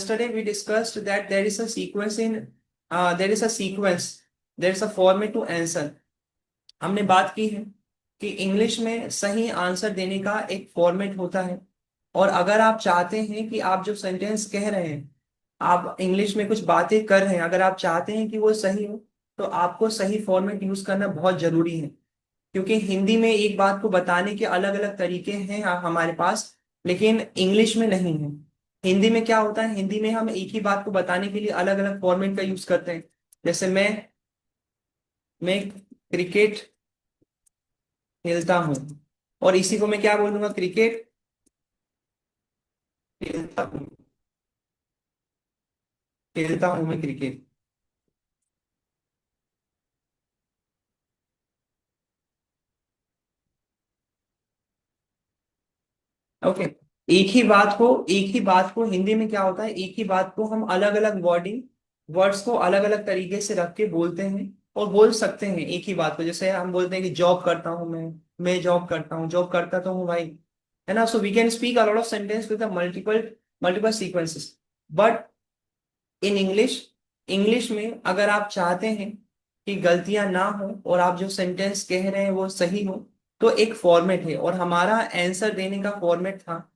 Yesterday we discussed that there is a sequence there is a format to answer. हमने बात की है कि इंग्लिश में सही आंसर देने का एक फॉर्मेट होता है, और अगर आप चाहते हैं कि आप जो सेंटेंस कह रहे हैं, आप इंग्लिश में कुछ बातें कर रहे हैं, अगर आप चाहते हैं कि वो सही हो तो आपको सही फॉर्मेट यूज करना बहुत जरूरी है। क्योंकि हिंदी में एक बात को बताने के अलग अलग तरीके हैं हमारे पास, लेकिन इंग्लिश में नहीं है। हिंदी में क्या होता है, हिंदी में हम एक ही बात को बताने के लिए अलग अलग फॉर्मेट का यूज करते हैं। जैसे मैं क्रिकेट खेलता हूँ, और इसी को मैं क्या बोलूंगा, क्रिकेट खेलता हूँ, खेलता हूँ मैं क्रिकेट। ओके। एक ही बात को हिंदी में क्या होता है, एक ही बात को हम अलग अलग वर्ड्स को अलग अलग तरीके से रख के बोलते हैं और बोल सकते हैं एक ही बात को। जैसे हम बोलते हैं कि जॉब करता हूँ मैं जॉब करता हूँ, जॉब करता तो हूँ भाई, है ना। So we can speak a lot of sentence with multiple multiple sequences. But in English में अगर आप चाहते हैं कि गलतियां ना हो और आप जो सेंटेंस कह रहे हैं वो सही हो, तो एक फॉर्मेट है, और हमारा आंसर देने का फॉर्मेट था।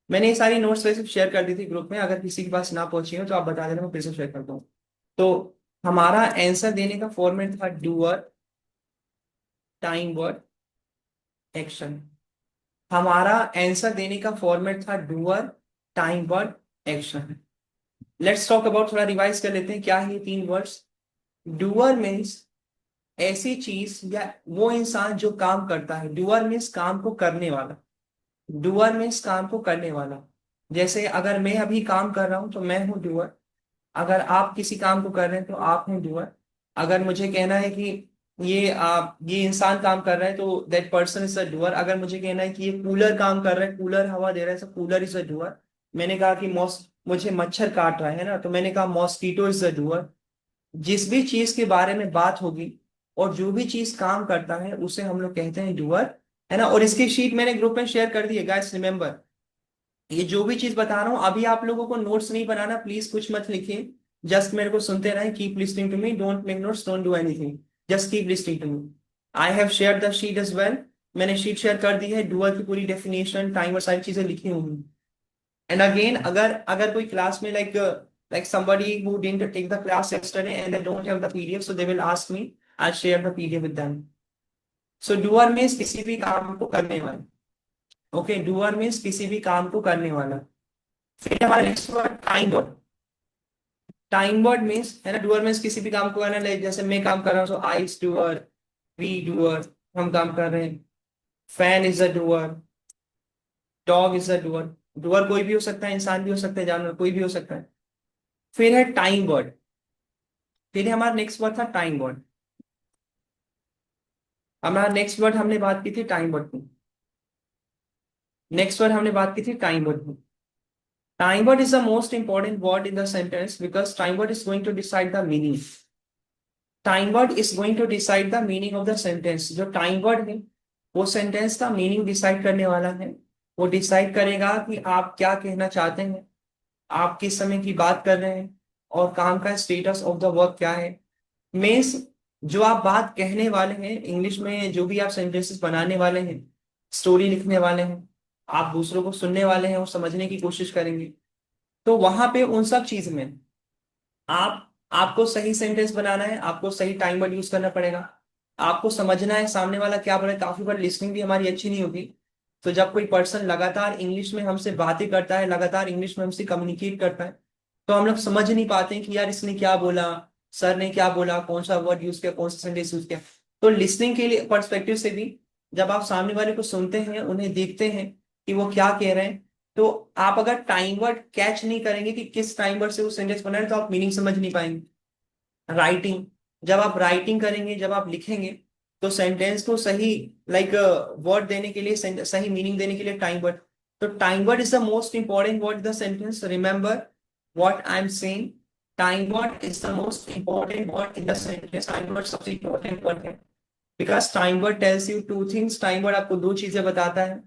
मैंने ये सारी नोट्स वैसे शेयर कर दी थी ग्रुप में, अगर किसी के पास ना पहुंची हो तो आप बता देना, मैं फिर से शेयर करता हूँ। तो हमारा आंसर देने का फॉर्मेट था डूअर, टाइम, वर्ड, एक्शन। हमारा आंसर देने का फॉर्मेट था doer, time, word, action. Let's talk about, थोड़ा रिवाइज कर लेते हैं क्या है ये तीन वर्ड्स। डूअर मीन्स ऐसी चीज या वो इंसान जो काम करता है। डूअर मीन्स काम को करने वाला। डूअर मीन्स काम को करने वाला। जैसे अगर मैं अभी काम कर रहा हूं तो मैं हूं डूअर। अगर आप किसी काम को कर रहे हैं तो आप हैं डूअर। अगर मुझे कहना है कि ये इंसान काम कर रहा है तो that person is a doer. अगर मुझे कहना है कि ये कूलर काम कर रहा है, कूलर हवा दे रहा है, कूलर इज अ डूअर। मैंने कहा कि मुझे मच्छर काट रहा है ना, तो मैंने कहा मॉस्किटो इज अ डूअर। जिस भी चीज के बारे में बात होगी और जो भी चीज काम करता है उसे हम लोग कहते हैं डूअर, है ना। और इसकी शीट मैंने ग्रुप में शेयर कर दी है गाइस, रिमेंबर। ये जो भी चीज बता रहा हूँ अभी, आप लोगों को नोट्स नहीं बनाना, प्लीज कुछ मत लिखिए। जस्ट मेरे को सुनते रहें, keep listening to me, don't make notes, don't do anything, just keep listening to me. I have share the sheet as well. मैंने शीट शेयर कर दी है, डुअल की पूरी डेफिनेशन, टाइम और सारी चीजें लिखी हुई हैं। एंड अगेन, अगर अगर कोई क्लास में like somebody who didn't take the class yesterday and they don't have the PDF, so they will ask me, I'll share the PDF with them. So doer means किसी भी काम को करने वाला। ओके, डूअर मीन्स किसी भी काम को करने वाला। फिर हमारा next word time word. Time word means, है ना, डूअर मीन्स किसी भी काम को करना। लाइक जैसे मैं काम कर रहा हूँ, सो I is doer, we doer, हम काम कर रहे हैं। Fan is a doer, dog is a doer. Doer कोई भी हो सकता है, इंसान भी हो सकता है, जानवर कोई भी हो सकता है। फिर है टाइम वर्ड। फिर हमारा नेक्स्ट वर्ड था टाइम वर्ड। हमारा नेक्स्ट वर्ड हमने बात की थी टाइम वर्ड की। नेक्स्ट वर्ड हमने बात की थी टाइम वर्ड की। Time word is the most important word in the sentence because time word is going to decide the meaning. Time word is going to decide the meaning of the sentence. जो time word है वो sentence का meaning decide करने वाला है। वो decide करेगा कि आप क्या कहना चाहते हैं, आप किस समय की बात कर रहे हैं, और काम का status of the work क्या है। मीन्स जो आप बात कहने वाले हैं इंग्लिश में, जो भी आप सेंटेंसेस बनाने वाले हैं, स्टोरी लिखने वाले हैं, आप दूसरों को सुनने वाले हैं और समझने की कोशिश करेंगे, तो वहां पे उन सब चीज में आपको सही सेंटेंस बनाना है, आपको सही टाइम वर्ड यूज करना पड़ेगा। आपको समझना है सामने वाला क्या बोले। काफी बार लिसनिंग भी हमारी अच्छी नहीं होगी। तो जब कोई पर्सन लगातार इंग्लिश में हमसे बातें करता है, लगातार इंग्लिश में हमसे कम्युनिकेट करता है, तो हम लोग समझ नहीं पाते हैं कि यार इसने क्या बोला, सर ने क्या बोला, कौन सा वर्ड यूज किया, कौन सा सेंटेंस यूज किया। तो लिसनिंग के लिए पर्सपेक्टिव से भी, जब आप सामने वाले को सुनते हैं, उन्हें देखते हैं कि वो क्या कह रहे हैं, तो आप अगर टाइम वर्ड कैच नहीं करेंगे कि किस टाइम वर्ड से वो सेंटेंस बना है, तो आप मीनिंग समझ नहीं पाएंगे। राइटिंग, जब आप राइटिंग करेंगे, जब आप लिखेंगे, तो सेंटेंस को सही लाइक वर्ड देने के लिए, सही मीनिंग देने के लिए टाइम वर्ड। तो time word is the most important word in the sentence, remember what I am saying. Time word is the most important word in the sentence. Time word सबसे important word है, because time word tells you two things. Time word आपको दो चीजें बताता है।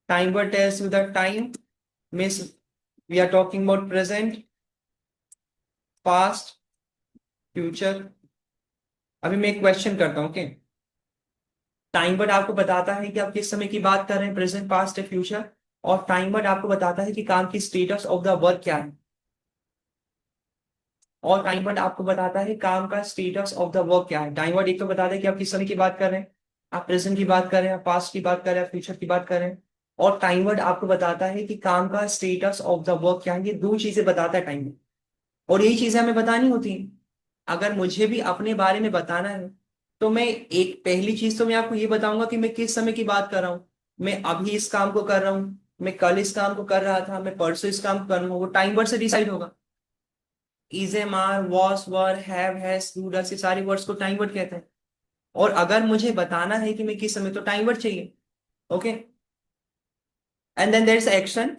Time word tells you the time means we are talking about present, past, future. अभी मैं एक क्वेश्चन करता हूँ, ओके। टाइम वर्ड आपको बताता है कि आप किस समय की बात कर रहे हैं, प्रेजेंट, पास्ट या फ्यूचर। और टाइम वर्ड आपको बताता है कि काम की स्टेटस ऑफ द वर्क क्या है। और टाइम वर्ड आपको बताता है काम का स्टेटस ऑफ द वर्क क्या है। टाइम वर्ड एक तो बताता है कि आप किस समय की बात कर रहे हैं, आप प्रेजेंट की बात कर रहे हैं, आप पास्ट की बात कर रहे हैं, फ्यूचर की बात कर रहे हैं। और टाइम वर्ड आपको बताता है कि काम का स्टेटस ऑफ द वर्क क्या है। ये दो चीजें बताता है टाइम। और यही चीजें हमें बतानी होती हैं। अगर मुझे भी अपने बारे में बताना है तो मैं एक पहली चीज तो मैं आपको ये बताऊंगा कि मैं किस समय की बात कर रहा हूँ। मैं अभी इस काम को कर रहा हूँ, मैं कल इस काम को कर रहा था, मैं परसों इस काम को कर रहा हूँ, वो टाइम वर्ड से डिसाइड होगा। Is, am, are, was, were, have, has, do, does, ये सारे वर्ड्स को टाइम वर्ड कहते हैं। और अगर मुझे बताना है कि मैं किस समय, तो टाइम वर्ड चाहिए। Okay. And then there is action.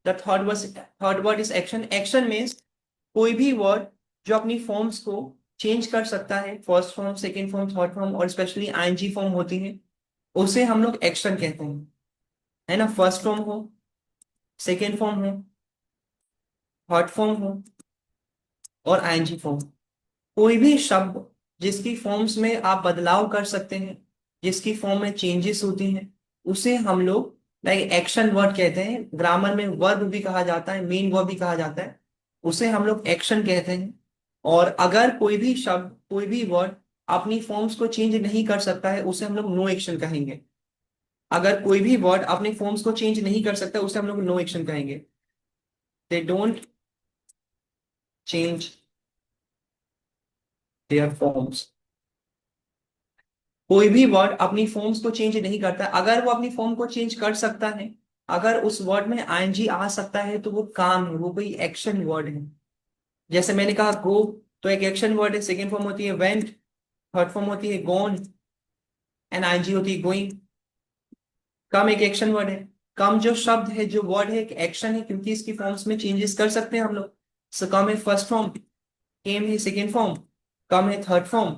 The third word is action. Action means कोई भी वर्ड जो अपनी फॉर्म्स को चेंज कर सकता है, first form, second form, third form, और स्पेशली आईएनजी फॉर्म होती है, उसे हम लोग एक्शन कहते हैं। है ना, फर्स्ट फॉर्म हो, सेकेंड फॉर्म हो, थर्ड फॉर्म हो, और आईएनजी फॉर्म। कोई भी शब्द जिसकी फॉर्म्स में आप बदलाव कर सकते हैं, जिसकी फॉर्म में चेंजेस होती हैं, उसे हम लोग लाइक एक्शन वर्ड कहते हैं। ग्रामर में वर्ब भी कहा जाता है, मेन वर्ब भी कहा जाता है, उसे हम लोग एक्शन कहते हैं। और अगर कोई भी शब्द, कोई भी वर्ड अपनी फॉर्म्स को चेंज नहीं कर सकता है, उसे हम लोग नो एक्शन कहेंगे। अगर कोई भी वर्ड अपने फॉर्म्स को चेंज नहीं कर सकता, उसे हम लोग नो एक्शन कहेंगे। They don't change their forms. कोई भी वर्ड अपनी फॉर्म्स को चेंज नहीं करता। अगर वो अपनी फॉर्म को चेंज कर सकता है, अगर उस वर्ड में आईएनजी आ सकता है, तो वो काम है, वो कोई एक्शन वर्ड है। जैसे मैंने कहा गो, तो एक एक्शन वर्ड है। सेकेंड फॉर्म होती है वेंट, थर्ड फॉर्म होती है गोन, एंड आईएनजी होती है गोइंग। कम एक एक्शन वर्ड है। कम जो शब्द है, जो वर्ड है, एक एक्शन है, क्योंकि इसकी फॉर्म्स में चेंजेस कर सकते हैं हम लोग। सो कम है फर्स्ट फॉर्म, केम है सेकेंड फॉर्म, कम है थर्ड फॉर्म,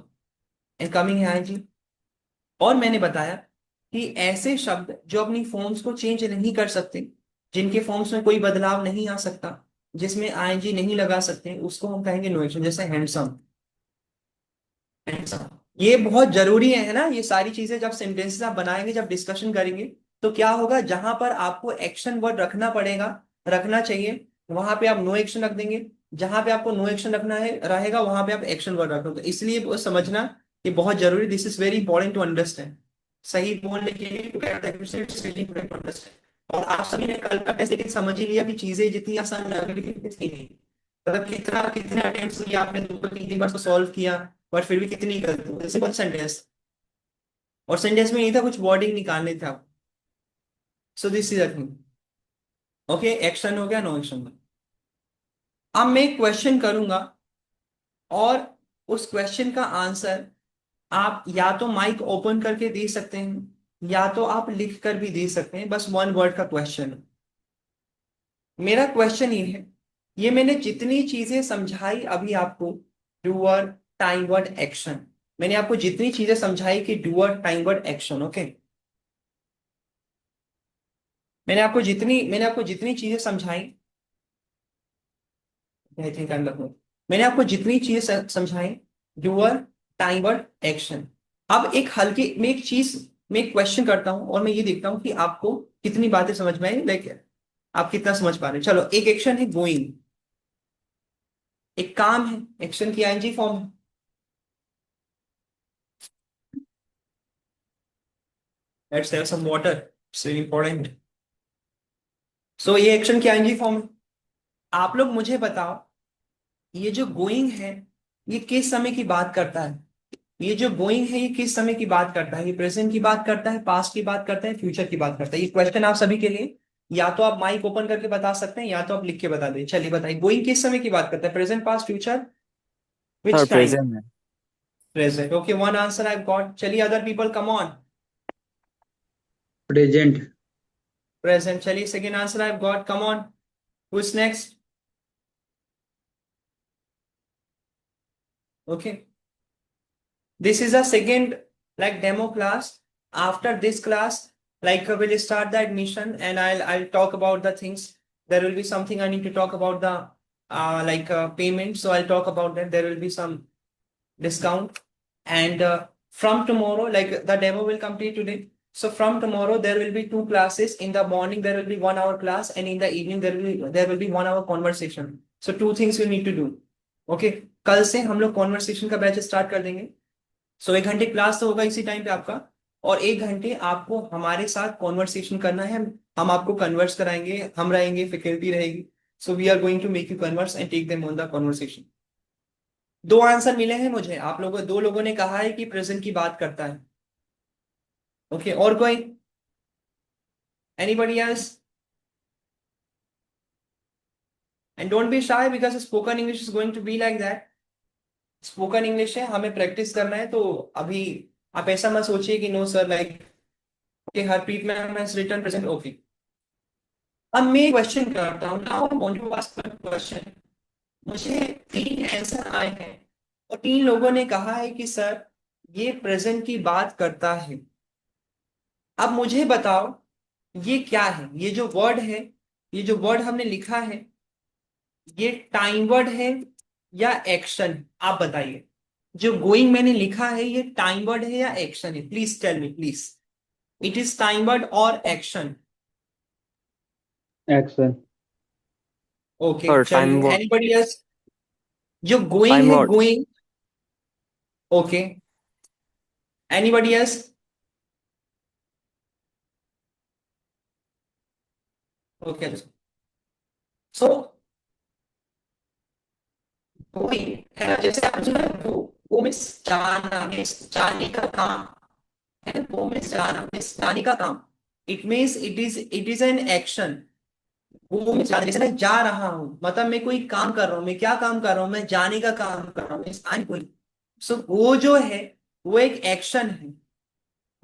एंड कमिंग है आईएनजी। और मैंने बताया कि ऐसे शब्द जो अपनी फॉर्म्स को चेंज नहीं कर सकते, जिनके फॉर्म्स में कोई बदलाव नहीं आ सकता, जिसमें आईएनजी नहीं लगा सकते, उसको हम कहेंगे नो एक्शन। जैसे हैंडसम। हैंडसम ये बहुत जरूरी है ना। ये सारी चीजें जब सेंटेंसेस आप बनाएंगे, जब डिस्कशन करेंगे, तो क्या होगा, जहां पर आपको एक्शन वर्ड रखना पड़ेगा, रखना चाहिए, वहां पे आप नो एक्शन रख देंगे। जहां पे आपको नो एक्शन रखना है रहेगा, वहां पे आप एक्शन वर्ड रखोगे। इसलिए वो समझना कि बहुत जरूरी, this is very important to understand. सही बोलने के लिए to get the accuracy, it's really important to understand। और आप सभी ने कल का टेस्ट लेकिन समझ ही लिया कि चीजें जितनी आसान लग रही थी इतनी नहीं। मतलब कितना कितने अटेम्प्ट्स लिए आपने, दो तो तीन बार तो सॉल्व किया, बट फिर भी कितनी गलती हुई। सिंपल सेंटेंस, और सेंटेंस में नहीं था, कुछ वर्डिंग निकालने थे आप। सो this is thing. Okay, action हो गया, नो एक्शन। अब मैं एक क्वेश्चन करूंगा, और उस क्वेश्चन का आंसर आप या तो माइक ओपन करके दे सकते हैं, या तो आप लिख कर भी दे सकते हैं। बस वन वर्ड का क्वेश्चन है। मेरा क्वेश्चन ये है, ये मैंने जितनी चीजें समझाई अभी आपको, डूअर, टाइम वर्ड, एक्शन, मैंने आपको जितनी चीजें समझाई कि doer, time word, action, okay. मैंने आपको जितनी चीजें समझाई, आई थिंक आई एम, मैंने आपको जितनी चीजें समझाई, डूअर, टाइम वर्ड, एक्शन। अब एक हल्की मैं एक चीज, मैं एक क्वेश्चन करता हूं, और मैं ये देखता हूँ कि आपको कितनी बातें समझ में आई, लाइक आप कितना समझ पा रहे हैं। चलो, एक एक्शन है गोइंग, एक काम है, एक्शन की आईएनजी फॉर्म है। Let's have some water, it's very important. So ये एक्शन की आईएनजी फॉर्म है। आप लोग मुझे बताओ, ये जो गोइंग है, ये किस समय की बात करता है? ये जो गोइंग है, ये किस समय की बात करता है? ये प्रेजेंट की बात करता है, पास्ट की बात करता है, फ्यूचर की बात करता है? ये क्वेश्चन आप सभी के लिए, या तो आप माइक ओपन करके बता सकते हैं, या तो आप लिख के बता दें। चलिए बताइए, गोइंग किस समय की बात करता है? Present, past, future, sir which time? Present में। Present. Okay, one answer I got. चलिए other people come on. Present. Present. चलिए second answer I got, come on. Who is next? Okay, this is a second like demo class. After this class, like we'll start the admission, and I'll talk about the things. there will be something I need to talk about the payment. So I'll talk about that. There will be some discount. And from tomorrow, like the demo will complete today. So from tomorrow, there will be 2 classes. In the morning, there will be 1 hour class, and in the evening, there will be 1 hour conversation. So two things you need to do. Okay. कल से हम लोग conversation का batch start कर देंगे. सो 1 घंटे class तो होगा इसी टाइम पे आपका, और 1 घंटे आपको हमारे साथ कॉन्वर्सेशन करना है. हम आपको कन्वर्स कराएंगे, हम रहेंगे, फैकल्टी रहेगी. So we are going to make you converse and take them on the conversation. 2 answer मिले हैं मुझे. आप लोगों 2 लोगों ने कहा है कि प्रेजेंट की बात करता है. ओके, और कोई? Anybody else? And don't be shy because spoken English is going to be like that. Spoken English है, हमें प्रैक्टिस करना है. तो अभी आप ऐसा मत सोचिए कि no sir, like okay Harpreet ma'am has written present. Okay, अब मैं क्वेश्चन करता हूँ. Now I want to ask a question. मुझे 3 आंसर आए हैं, और 3 लोगों ने कहा है कि सर ये प्रेजेंट की बात करता है. अब मुझे बताओ ये क्या है? ये जो वर्ड है, ये जो वर्ड हमने लिखा है, ये टाइम वर्ड है या एक्शन? आप बताइए. जो गोइंग मैंने लिखा है, ये टाइम वर्ड है या एक्शन है? Please tell me please. It is time word और एक्शन? एक्शन. ओके, Sir, चलिए. time word. Anybody else? जो गोइंग Time है, word. Going. Okay, anybody else? Okay, so going है ना, जैसे आप जो है वो मीन्स जाना, मीन्स जाने का काम है. वो मीन्स जाना, मीन्स जाने का काम. It is an action. वो मैं जैसे मैं जा रहा हूँ, मतलब मैं कोई काम कर रहा हूँ. मैं क्या काम कर रहा हूँ? मैं जाने का काम कर रहा हूँ. आई एम गोइंग. सो वो जो है वो एक एक्शन है.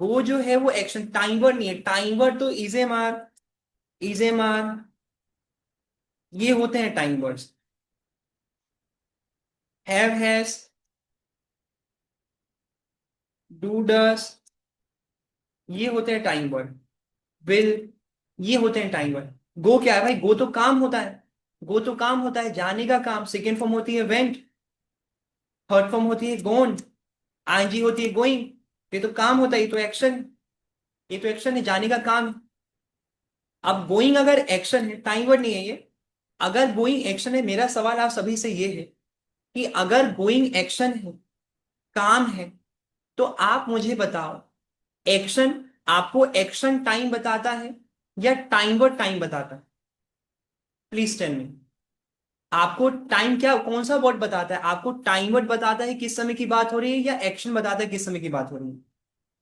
वो जो है वो एक्शन, टाइम वर्ड नहीं है. टाइम वर्ड तो इजे मार, इजे मार, ये होते हैं time words. Have, has, do, does, ये होते हैं टाइम वर्ड. विल, ये होते हैं टाइम वर्ड. गो क्या है भाई? गो तो काम होता है. गो तो काम होता है, जाने का काम. सेकेंड फॉर्म होती है वेंट. थर्ड फॉर्म होती है गोन. आईएनजी होती है गोइंग. ये तो काम होता है, ये तो एक्शन. ये तो एक्शन है, जाने का काम. अब गोइंग अगर एक्शन है, टाइम वर्ड नहीं है ये. अगर गोइंग एक्शन है, मेरा सवाल आप सभी से ये है कि अगर गोइंग एक्शन है, काम है, तो आप मुझे बताओ एक्शन आपको एक्शन टाइम बताता है या टाइम वर्ड टाइम बताता है? Please tell me. आपको टाइम क्या, कौन सा वर्ड बताता है? आपको टाइम वर्ड बताता है किस समय की बात हो रही है, या एक्शन बताता है किस समय की बात हो रही है?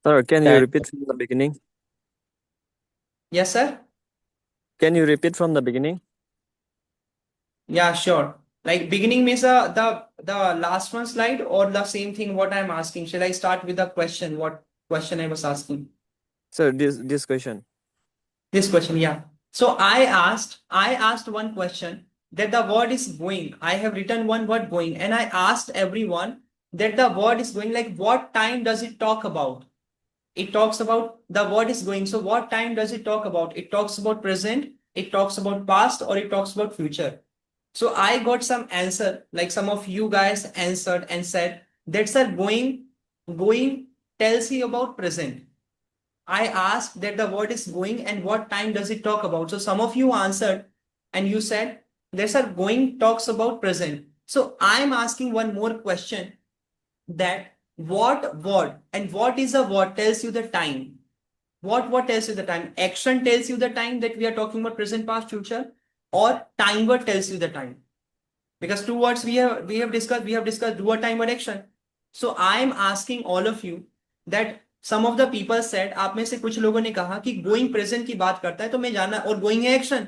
Sir, can you Time. repeat from the beginning? Yes sir. Can you repeat from the beginning? Yeah, sure. Like beginning means the last one slide or the same thing what I'm asking. Shall I start with the question? What question I was asking? Sir, this question. This question, yeah. So I asked one question that the word is going. I have written one word going, and I asked everyone that the word is going, like what time does it talk about? It talks about the word is going. So what time does it talk about? It talks about present, it talks about past, or it talks about future. So I got some answer, like some of you guys answered and said that sir, going tells you about present. I asked that the word is going and what time does it talk about. So some of you answered and you said that sir, going talks about present. So I'm asking one more question, that what word and what is a word tells you the time? What tells you the time? Action tells you the time that we are talking about present, past, future, or time word tells you the time? Because two words we have discussed do, time, or action. So I am asking all of you that some of the people said, आप में से कुछ लोगों ने कहा कि going present की बात करता है, तो मैं जानना, और गोइंग है एक्शन.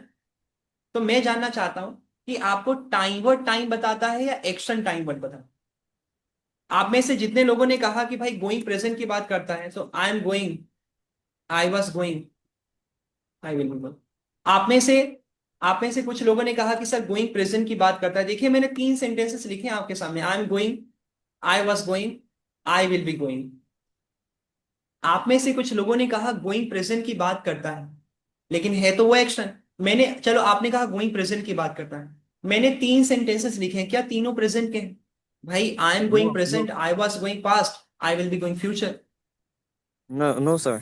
तो मैं जानना चाहता हूं कि आपको टाइम वर्ड टाइम बताता है या एक्शन टाइम वर्ड बताता है? आप में से जितने लोगों ने कहा कि भाई गोइंग प्रेजेंट की बात करता है, so I am going, I was going, I will be going. आप में से आप में से कुछ लोगों ने कहा कि सर गोइंग प्रेजेंट की बात करता है. देखिए मैंने 3 सेंटेंसेस लिखे हैं आपके सामने. आई am going, I was going, I will be going. आप में से कुछ लोगों ने कहा गोइंग प्रेजेंट की बात करता है, लेकिन है तो वो एक्शन. मैंने, चलो आपने कहा गोइंग प्रेजेंट की बात करता है, मैंने 3 सेंटेंसेस लिखे हैं, क्या तीनों प्रेजेंट के हैं? भाई आई am going No, no, present, I was going past, I will be going future. no, no, sir.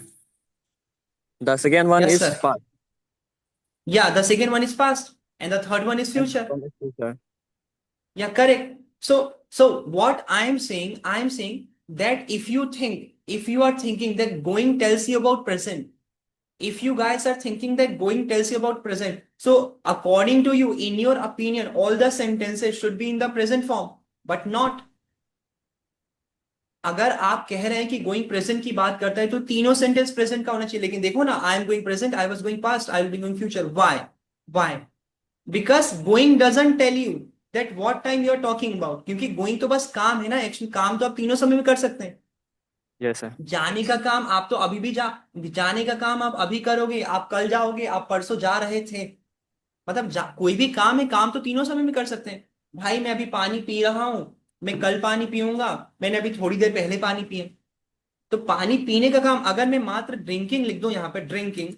The second one yes is sir. past. या the second one is past and the third one is And future. one is future. Yeah, correct. So what I'm saying that if you are thinking that going tells you about present, if you guys are thinking that going tells you about present, so according to you, in your opinion, all the sentences should be in the present form, but not. अगर आप कह रहे हैं कि going present की बात करता है तो तीनों सेंटेंस प्रेजेंट का होना चाहिए, लेकिन देखो ना, I am going present, I was going past, I will be going future. Why? Because going doesn't tell you that what time you are talking about, क्योंकि गोइंग तो बस काम है ना, एक्शन, काम तो आप तीनों समय में कर सकते हैं। Yes, sir. जाने का काम आप तो अभी भी जाने का काम आप अभी करोगे, आप कल जाओगे, आप परसों जा रहे थे, मतलब कोई भी काम है, काम तो तीनों समय में कर सकते हैं। भाई मैं अभी पानी पी रहा हूं, मैं कल पानी पीऊंगा, मैंने अभी थोड़ी देर पहले पानी पिए। तो पानी पीने का काम, अगर मैं मात्र ड्रिंकिंग लिख दूं यहाँ पे, ड्रिंकिंग,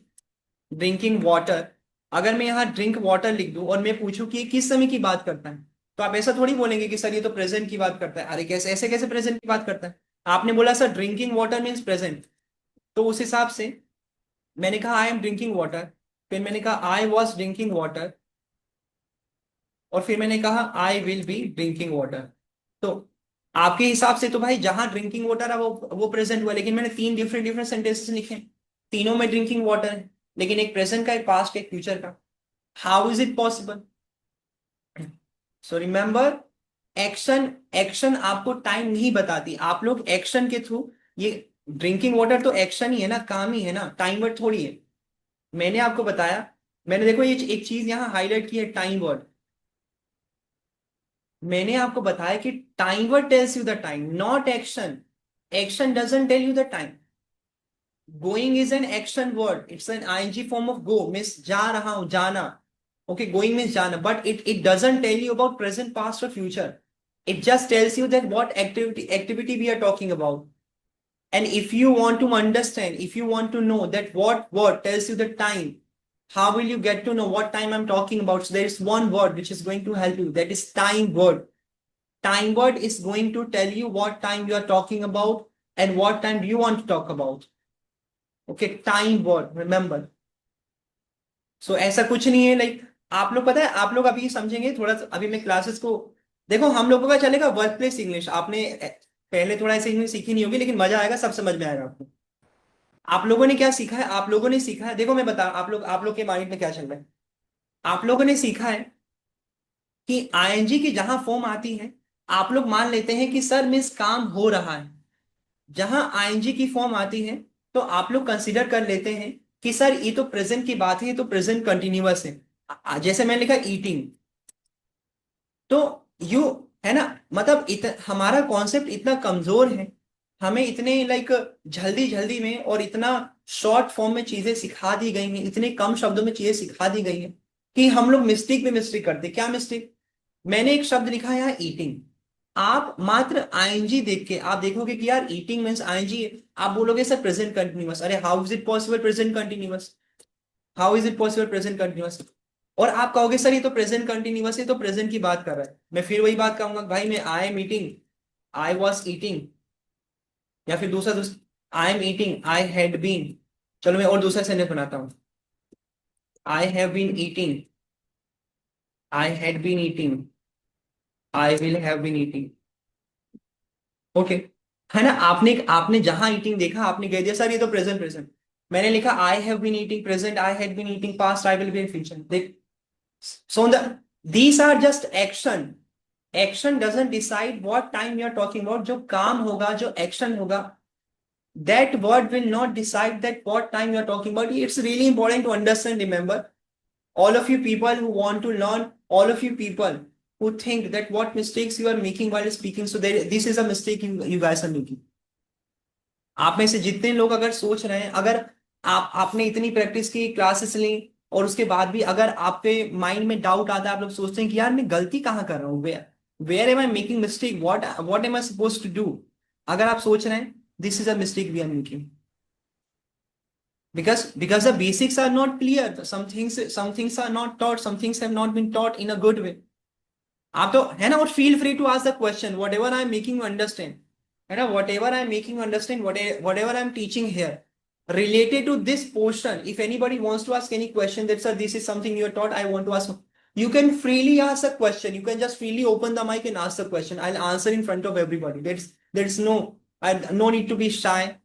ड्रिंकिंग वाटर, अगर मैं यहाँ ड्रिंक वाटर लिख दूं और मैं पूछूं कि ये किस समय की बात करता है, तो आप ऐसा थोड़ी बोलेंगे कि सर ये तो प्रेजेंट की बात करता है। अरे कैसे, ऐसे कैसे प्रेजेंट की बात करता है? आपने बोला sir drinking water means present, तो उस हिसाब से मैंने कहा आई एम ड्रिंकिंग वाटर, फिर मैंने कहा आई वॉज ड्रिंकिंग वाटर, और फिर मैंने कहा आई विल बी ड्रिंकिंग वाटर। तो आपके हिसाब से तो भाई जहां ड्रिंकिंग वाटर है वो प्रेजेंट हुआ, लेकिन मैंने तीन डिफरेंट डिफरेंट सेंटेंसेस लिखे हैं, तीनों में ड्रिंकिंग वाटर है, लेकिन एक प्रेजेंट का, एक पास्ट का, एक फ्यूचर का। How is it possible? So remember, action, action आपको टाइम नहीं बताती, आप लोग एक्शन के थ्रू, ये ड्रिंकिंग वाटर तो एक्शन ही है ना, काम ही है ना, टाइम वर्ड थोड़ी है। मैंने आपको बताया, मैंने देखो ये एक चीज यहाँ हाईलाइट की है, टाइम वर्ड। मैंने आपको बताया कि time word tells you the time, not action. Action doesn't tell you the time. Going is an action word, it's an ING form of go, means जा रहा हूं, जाना। ओके, गोइंग मीन्स जाना, but it doesn't tell you about present, past और future. It just tells you that what activity we are talking about. And if you want to understand, if you want to know that what word tells you the time, how will you get to know what time I'm talking about? So there is one word which is going to help you. That is time word. Time word is going to tell you what time you are talking about and what time do you want to talk about. Okay, time word. Remember. So ऐसा कुछ नहीं है, like आप लोग, पता है आप लोग अभी समझेंगे थोड़ा सा, अभी मैं क्लासेस को, देखो हम लोगों का चलेगा वर्क प्लेस इंग्लिश, आपने पहले थोड़ा ऐसे इंग्लिश सीखी नहीं होगी, लेकिन मजा आएगा, सब समझ में आएगा आपको। आप लोगों ने क्या सीखा है? आप लोगों ने सीखा है, देखो मैं बता, आप लोग के माइंड में क्या चल रहा है। आप लोगों ने सीखा है कि आईएनजी की जहां फॉर्म आती है, आप लोग मान लेते हैं कि सर मीन्स काम हो रहा है। जहां आईएनजी की फॉर्म आती है तो आप लोग कंसीडर कर लेते हैं कि सर ये तो प्रेजेंट की बात है, ये तो प्रेजेंट कंटिन्यूअस है। जैसे मैंने लिखा ईटिंग, तो यू, है ना, मतलब हमारा कॉन्सेप्ट इतना कमजोर है, हमें इतने लाइक जल्दी जल्दी में और इतना शॉर्ट फॉर्म में चीजें सिखा दी गई हैं, इतने कम शब्दों में चीजें सिखा दी गई हैं कि हम लोग मिस्टेक पे मिस्टेक करते। क्या मिस्टेक? मैंने एक शब्द लिखा है यहाँ ईटिंग, आप मात्र आईएनजी देख के आप देखोगे कि यार ईटिंग मीन्स आईएनजी है, आप बोलोगे सर प्रेजेंट कंटिन्यूअस। अरे how is it possible present continuous? How is it possible present continuous? और आप कहोगे सर ये तो प्रेजेंट कंटिन्यूअस है, तो प्रेजेंट की बात कर रहा है। मैं फिर वही बात कहूंगा, भाई मैं I am eating, I was eating, या फिर दूसरा I am eating, I had been. चलो मैं और दूसरा सेंटेंस बनाता हूँ, I have been eating, I had been eating, I will have been eating. Okay, है ना, आपने आपने जहां ईटिंग देखा आपने कह दिया सर ये तो प्रेजेंट प्रेजेंट। मैंने लिखा I have been eating present, I had been eating past, I will be in future. देख, so these are just action. Action doesn't decide what time you are talking about. जो काम होगा, जो action होगा, that word will not decide that what time you are talking about. It's really important to understand. Remember, all of you people who want to learn, all of you people who think that what mistakes you are making while speaking, so this is a mistake you guys are making. आप में से जितने लोग अगर सोच रहे हैं, अगर आपने इतनी प्रैक्टिस की, क्लासेस ली, और उसके बाद भी अगर आपके माइंड में डाउट आता है, आप लोग सोचते हैं कि यार मैं गलती कहाँ कर रहा हूँ, where am I making mistake, what am I suppose to do, अगर आप सोच रहे हैं this is a mistake we are making. Because the basics are not clear. Some things are not taught. Some things have not been taught in a good way. आप तो है ना, और feel free to ask the question, whatever I'm making you understand, है ना, whatever I'm making you understand, whatever I'm teaching here related to this portion. If anybody wants to ask any question that sir, this is something you're taught, I want to ask, you can freely ask a question. You can just freely open the mic and ask the question. I'll answer in front of everybody. There's no need to be shy.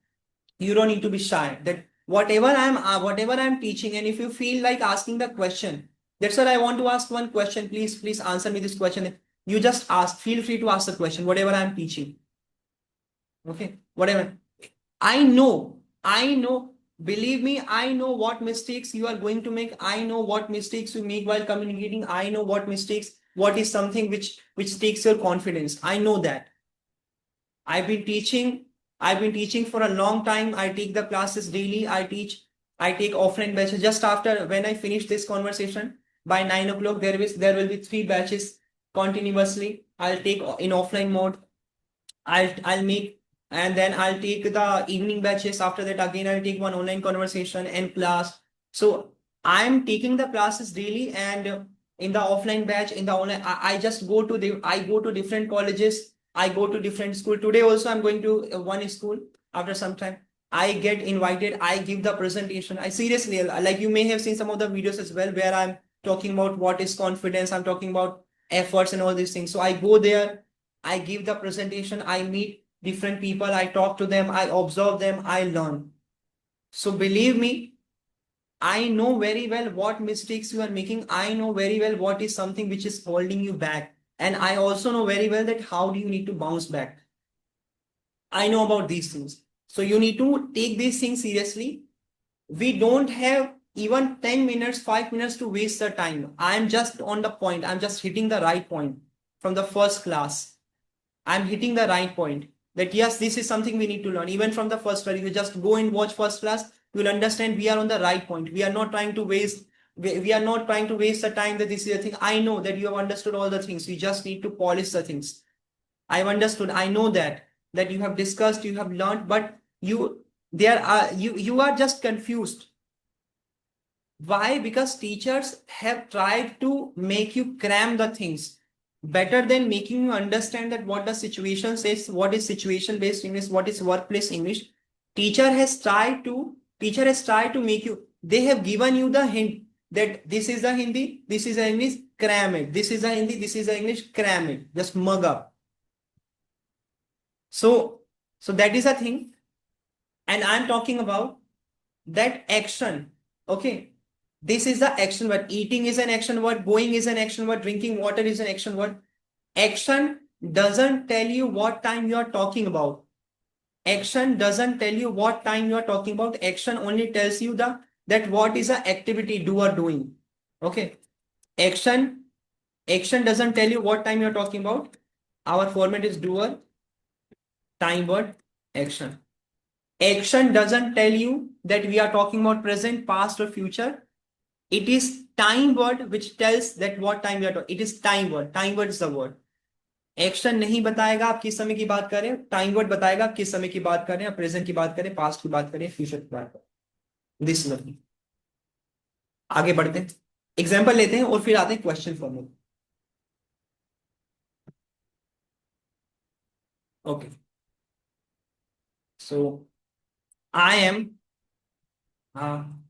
You don't need to be shy. That whatever I'm teaching, and if you feel like asking the question, that's what I want to ask one question. Please answer me this question. You just ask. Feel free to ask the question. Whatever I'm teaching. Okay. Whatever. I know. I know. Believe me, I know what mistakes you are going to make. I know what mistakes you make while communicating. I know what mistakes. What is something which takes your confidence. I know that. I've been teaching. I've been teaching for a long time. I take the classes daily. I take offline batches. Just after when I finish this conversation, by 9 o'clock, there will be 3 batches continuously. I'll take in offline mode. I'll make, and then I'll take the evening batches. After that, again, I'll take one online conversation and class. So I'm taking the classes daily, and in the offline batch, in the online, I just I go to different colleges. I go to different school. Today also, I'm going to one school after some time. I get invited. I give the presentation. I seriously, like you may have seen some of the videos as well, where I'm talking about what is confidence. I'm talking about efforts and all these things. So I go there. I give the presentation. I meet different people. I talk to them. I observe them. I learn. So believe me, I know very well what mistakes you are making. I know very well what is something which is holding you back. And I also know very well that how do you need to bounce back. I know about these things. So you need to take these things seriously. We don't have even 10 minutes, 5 minutes to waste the time. I'm just on the point. I'm just hitting the right point from the first class. I'm hitting the right point that yes, this is something we need to learn. Even from the first class, if you just go and watch first class, you'll understand we are on the right point. We are not trying to waste. We are not trying to waste the time that this is a thing. I know that you have understood all the things. You just need to polish the things. I've understood. I know that you have discussed, you have learned, but you are just confused. Why? Because teachers have tried to make you cram the things better than making you understand that what the situation says, what is situation based English, what is workplace English. Teacher has tried to make you, they have given you the hint that this is the Hindi, this is the English, cram it. This is the Hindi, this is the English, cram it. Just mug up. So that is a thing. And I'm talking about that action. Okay. This is the action word. Eating is an action word. Going is an action word. Drinking water is an action word. Action doesn't tell you what time you are talking about. Action doesn't tell you what time you are talking about. Action only tells you that what is the activity doer doing. Okay. Action doesn't tell you what time you're talking about. Our format is doer, time word, action. Action doesn't tell you that we are talking about present, past, or future. It is time word which tells that what time we are talking. It is time word. Time word is the word. Action नहीं बताएगा आप किस समय की बात करें. Time word बताएगा आप किस समय की बात करें, आप प्रेजेंट की बात करें, पास्ट की बात करें, फ्यूचर की बात करें. This learning. आगे बढ़ते हैं, एग्जाम्पल लेते हैं और फिर आते हैं question form. Okay. So I M,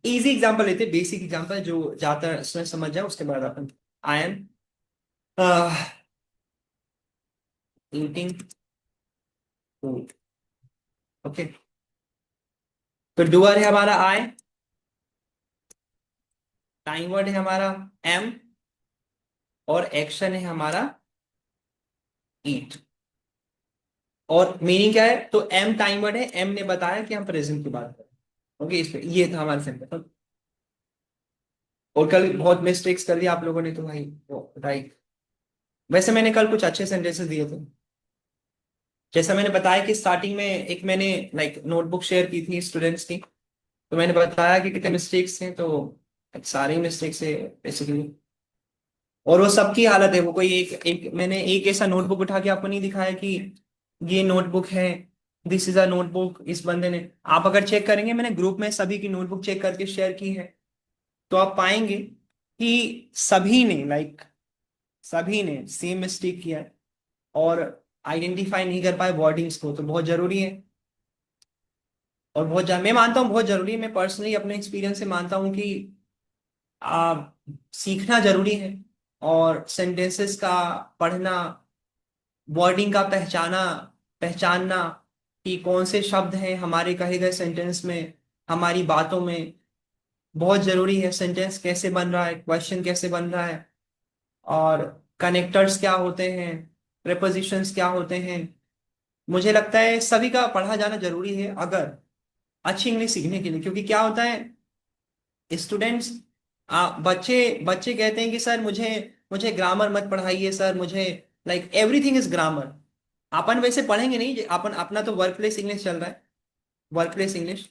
easy example लेते हैं, बेसिक एग्जाम्पल जो ज्यादा समझ जाए, उसके बाद अपन. I am eating food. Okay. तो डूअर है हमारा आई, टाइम वर्ड है हमारा एम, और एक्शन है हमारा ईट. और मीनिंग क्या है? तो एम टाइम वर्ड है, एम ने बताया कि हम प्रेजेंट की बात करें. ओके. इस पे ये था हमारा सेंटेंस. और कल बहुत मिस्टेक्स कर दिया आप लोगों ने, तो भाई राइट. वैसे मैंने कल कुछ अच्छे सेंटेंसेस दिए थे. जैसा मैंने बताया कि स्टार्टिंग में एक मैंने लाइक नोटबुक शेयर की थी स्टूडेंट्स की, तो मैंने बताया कि कितने मिस्टेक्स हैं, तो सारे मिस्टेक्स है बेसिकली. और वो सबकी हालत है. वो कोई एक एक मैंने एक ऐसा नोटबुक उठा के आपको नहीं दिखाया कि ये नोटबुक है, दिस इज अ नोटबुक, इस बंदे ने, आप अगर चेक करेंगे मैंने ग्रुप में सभी की नोटबुक चेक करके शेयर की है, तो आप पाएंगे कि सभी ने सभी ने सेम मिस्टेक किया है और आइडेंटिफाई नहीं कर पाए वर्डिंग्स को। तो बहुत जरूरी है, और मैं मानता हूँ बहुत जरूरी है, मैं पर्सनली अपने एक्सपीरियंस से मानता हूँ कि सीखना जरूरी है। और सेंटेंसेस का पढ़ना, वर्डिंग का पहचानना कि कौन से शब्द हैं हमारे कहे गए सेंटेंस में, हमारी बातों में, बहुत जरूरी है। सेंटेंस कैसे बन रहा है, क्वेश्चन कैसे बन रहा है, और कनेक्टर्स क्या होते हैं, प्रेपोजिशंस क्या होते हैं। मुझे लगता है सभी का पढ़ा जाना जरूरी है अगर अच्छी इंग्लिश सीखने के लिए। क्योंकि क्या होता है, स्टूडेंट्स, बच्चे बच्चे कहते हैं कि सर मुझे मुझे ग्रामर मत पढ़ाइए सर, मुझे लाइक एवरीथिंग इज ग्रामर। अपन वैसे पढ़ेंगे नहीं, अपन अपना तो वर्क प्लेस इंग्लिश चल रहा है, वर्क प्लेस इंग्लिश।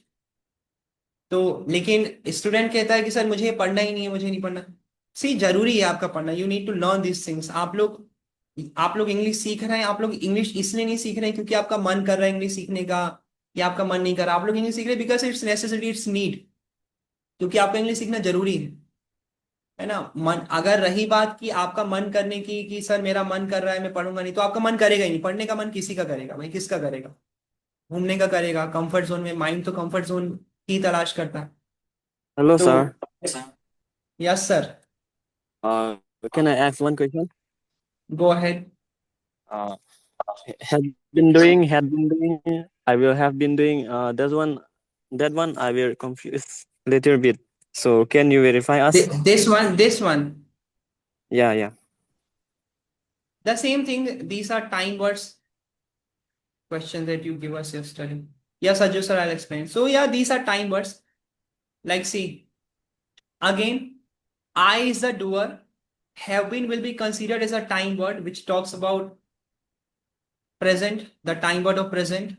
तो लेकिन स्टूडेंट कहता है कि सर मुझे ये पढ़ना ही नहीं है, मुझे नहीं पढ़ना। सी जरूरी है आपका पढ़ना, you need to learn this things. आप लोग इंग्लिश सीख रहे हैं, आप लोग इंग्लिश इसलिए नहीं सीख रहे हैं क्योंकि आपका मन कर रहा है इंग्लिश सीखने का, या आपका मन नहीं कर रहा। आप लोग इंग्लिश सीख रहे हैं because it's necessary, it's need, क्योंकि आपका इंग्लिश सीखना जरूरी है ना। मन, अगर रही बात कि आपका मन करने की कि सर मेरा मन कर रहा है मैं पढ़ूंगा नहीं, तो आपका मन करेगा ही नहीं। पढ़ने का मन किसी का करेगा भाई, किसका करेगा? घूमने का करेगा, कंफर्ट जोन में। माइंड तो कंफर्ट जोन की तलाश करता है। Hello, तो sir. Yes sir, Uh, can I ask one question? Go ahead. Uh, had had been doing. I will have been doing. That one I will confuse little bit. So can you verify us? This one, Yeah, yeah. the same thing. These are time words questions that you give us yesterday. Yes, Ajju sir, I'll explain. So yeah, these are time words. Like see, again, I is the doer. Have been will be considered as a time word which talks about present, the time word of present.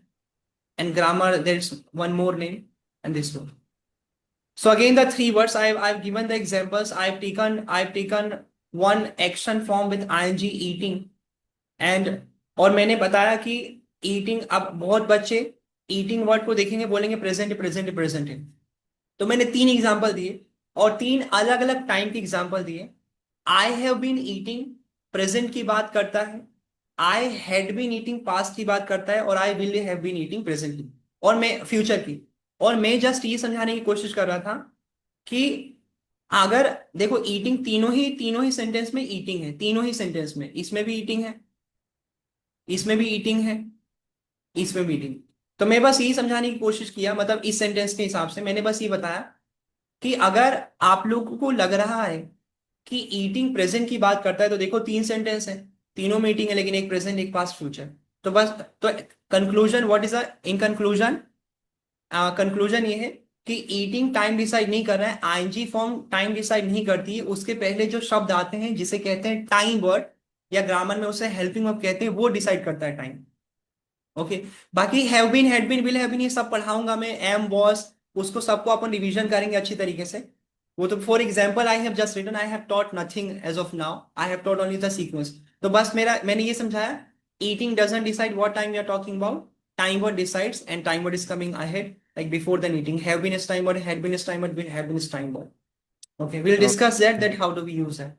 And grammar, there's one more name, and this one. So again, the three words I've given the examples. I've taken one action form with ing eating, and और मैंने बताया कि eating, अब बहुत बच्चे eating word को देखेंगे बोलेंगे प्रेजेंट प्रेजेंट प्रेजेंट है। तो मैंने तीन एग्जांपल दिए और तीन अलग अलग टाइम के एग्जांपल दिए। I have been eating present की बात करता है, I had been eating past की बात करता है, और I will have been eating presently, और मैं फ्यूचर की। और मैं जस्ट ये समझाने की कोशिश कर रहा था कि अगर देखो, ईटिंग तीनों ही सेंटेंस में ईटिंग है, तीनों ही सेंटेंस में, इसमें भी ईटिंग है, इसमें भी ईटिंग है, इसमें भी ईटिंग। तो मैं बस यही समझाने की कोशिश किया, मतलब इस सेंटेंस के हिसाब से मैंने बस ये बताया कि अगर आप लोगों को लग रहा है कि ईटिंग प्रेजेंट की बात करता है, तो देखो तीन सेंटेंस है, तीनों में ईटिंग है, लेकिन एक प्रेजेंट एक पास्ट फ्यूचर। तो बस, तो conclusion what is in conclusion, conclusion ये है कि ईटिंग टाइम डिसाइड नहीं कर रहा है, आईएनजी फॉर्म टाइम डिसाइड नहीं करती है, उसके पहले जो शब्द आते हैं जिसे कहते हैं टाइम वर्ड, या ग्रामर में उसे हेल्पिंग वर्ब कहते हैं, वो डिसाइड करता है टाइम। ओके। बाकी have been, had been, will have been, ये सब पढ़ाऊंगा मैं, एम वॉज, उसको सबको अपन रिवीजन करेंगे अच्छी तरीके से। वो तो for example I have just written, I have taught nothing as of now, I have taught only the sequence. तो बस मैंने ये समझाया, eating doesn't decide what time you are talking about, time word decides, and time word is coming ahead, like before the eating. Have been is time word, had been is time word, will have been is time word. Okay, we'll Okay. discuss that how do we use that.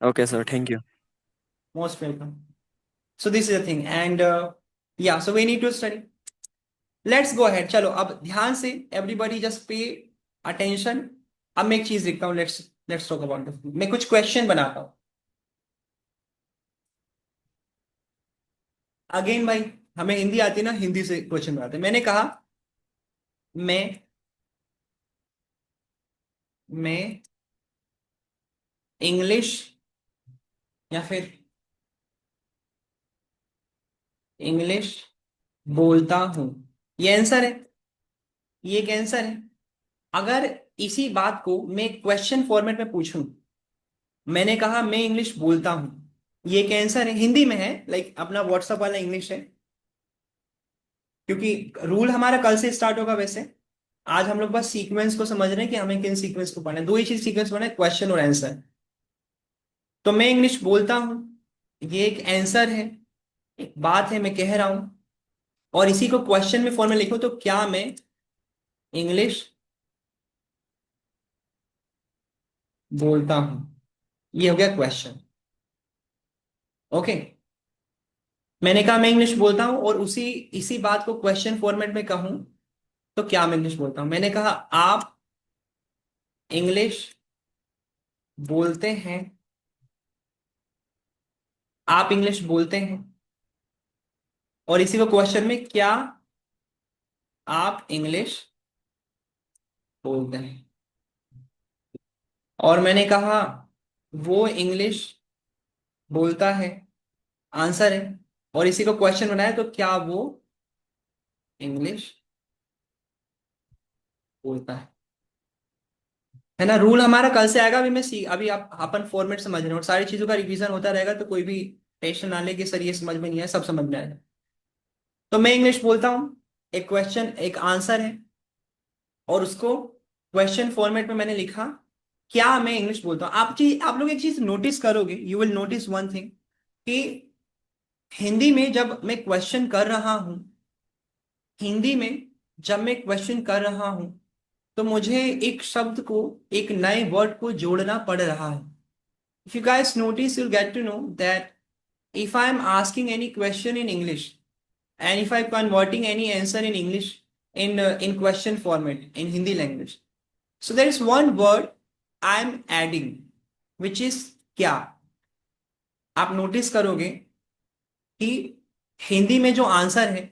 Okay, sir. Thank you. Most welcome. So this is the thing, and yeah, so we need to study. Let's go ahead. चलो अब ध्यान से, everybody just pay attention. अब मैं एक चीज लिखता हूँ, let's talk about this. मैं कुछ क्वेश्चन बनाता हूँ। अगेन भाई, हमें हिंदी आती है ना, हिंदी से क्वेश्चन बनाते हैं। मैंने कहा मैं मैं इंग्लिश, या फिर इंग्लिश बोलता हूं, ये आंसर है, ये एक आंसर है। अगर इसी बात को मैं क्वेश्चन फॉर्मेट में पूछूं, मैंने कहा मैं इंग्लिश बोलता हूं, ये एक आंसर है, हिंदी में है, लाइक अपना व्हाट्सएप वाला इंग्लिश है। क्योंकि रूल हमारा कल से स्टार्ट होगा वैसे। आज हम लोग बस सीक्वेंस को समझ रहे हैं कि हमें किन सीक्वेंस को पढ़ना है। दो ही चीज सीक्वेंस पढ़ना है, क्वेश्चन और आंसर। तो मैं इंग्लिश बोलता हूं, ये एक आंसर है, एक बात है, मैं कह रहा हूं। और इसी को क्वेश्चन में फॉर्म में लिखो तो क्या मैं इंग्लिश बोलता हूं, ये हो गया क्वेश्चन। ओके, मैंने कहा मैं इंग्लिश बोलता हूं और उसी इसी बात को क्वेश्चन फॉर्मेट में कहूं तो क्या मैं इंग्लिश बोलता हूं। मैंने कहा आप इंग्लिश बोलते हैं, आप इंग्लिश बोलते हैं, और इसी को क्वेश्चन में क्या आप इंग्लिश बोलते हैं। और मैंने कहा वो इंग्लिश बोलता है, आंसर है, और इसी को क्वेश्चन बनाया तो क्या वो इंग्लिश बोलता है ना। रूल हमारा कल से आएगा, अभी मैं सी अभी आप अपन फॉर्मेट समझ रहे हो और सारी चीजों का रिवीजन होता रहेगा, तो कोई भी टेंशन ना ले कि सर ये समझ में नहीं आया, सब समझ में आएगा। तो मैं इंग्लिश बोलता हूँ, एक क्वेश्चन एक आंसर है, और उसको क्वेश्चन फॉर्मेट में मैंने लिखा क्या मैं इंग्लिश बोलता हूँ। आप लोग एक चीज नोटिस करोगे, you will notice one thing, कि हिंदी में जब मैं क्वेश्चन कर रहा हूं, हिंदी में जब मैं क्वेश्चन कर रहा हूं तो मुझे एक शब्द को, एक नए वर्ड को जोड़ना पड़ रहा है। If you guys notice, you'll get to know that if I am asking any question in English and if I'm converting any answer in English in question format in Hindi language, so there is one word I'm adding, which is क्या। आप notice करोगे कि हिंदी में जो answer है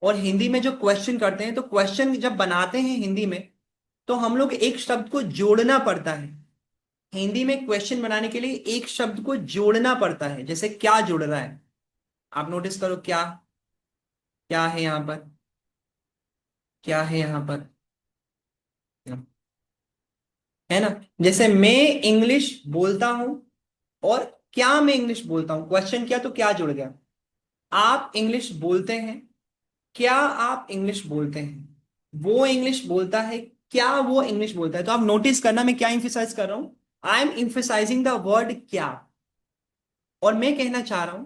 और हिंदी में जो क्वेश्चन करते हैं, तो क्वेश्चन जब बनाते हैं हिंदी में तो हम लोग एक शब्द को जोड़ना पड़ता है। हिंदी में क्वेश्चन बनाने के लिए एक शब्द को जोड़ना पड़ता है, जैसे क्या जुड़ रहा है। आप नोटिस करो क्या, क्या है यहां पर, क्या है यहां पर, है ना। जैसे मैं इंग्लिश बोलता हूं और क्या मैं इंग्लिश बोलता हूं, क्वेश्चन किया तो क्या जुड़ गया। आप इंग्लिश बोलते हैं, क्या आप इंग्लिश बोलते हैं, वो इंग्लिश बोलता है, क्या वो इंग्लिश बोलता है। तो आप नोटिस करना मैं क्या इंफेसाइज कर रहा हूं, आई एम इंफेसाइजिंग द वर्ड क्या। और मैं कहना चाह रहा हूं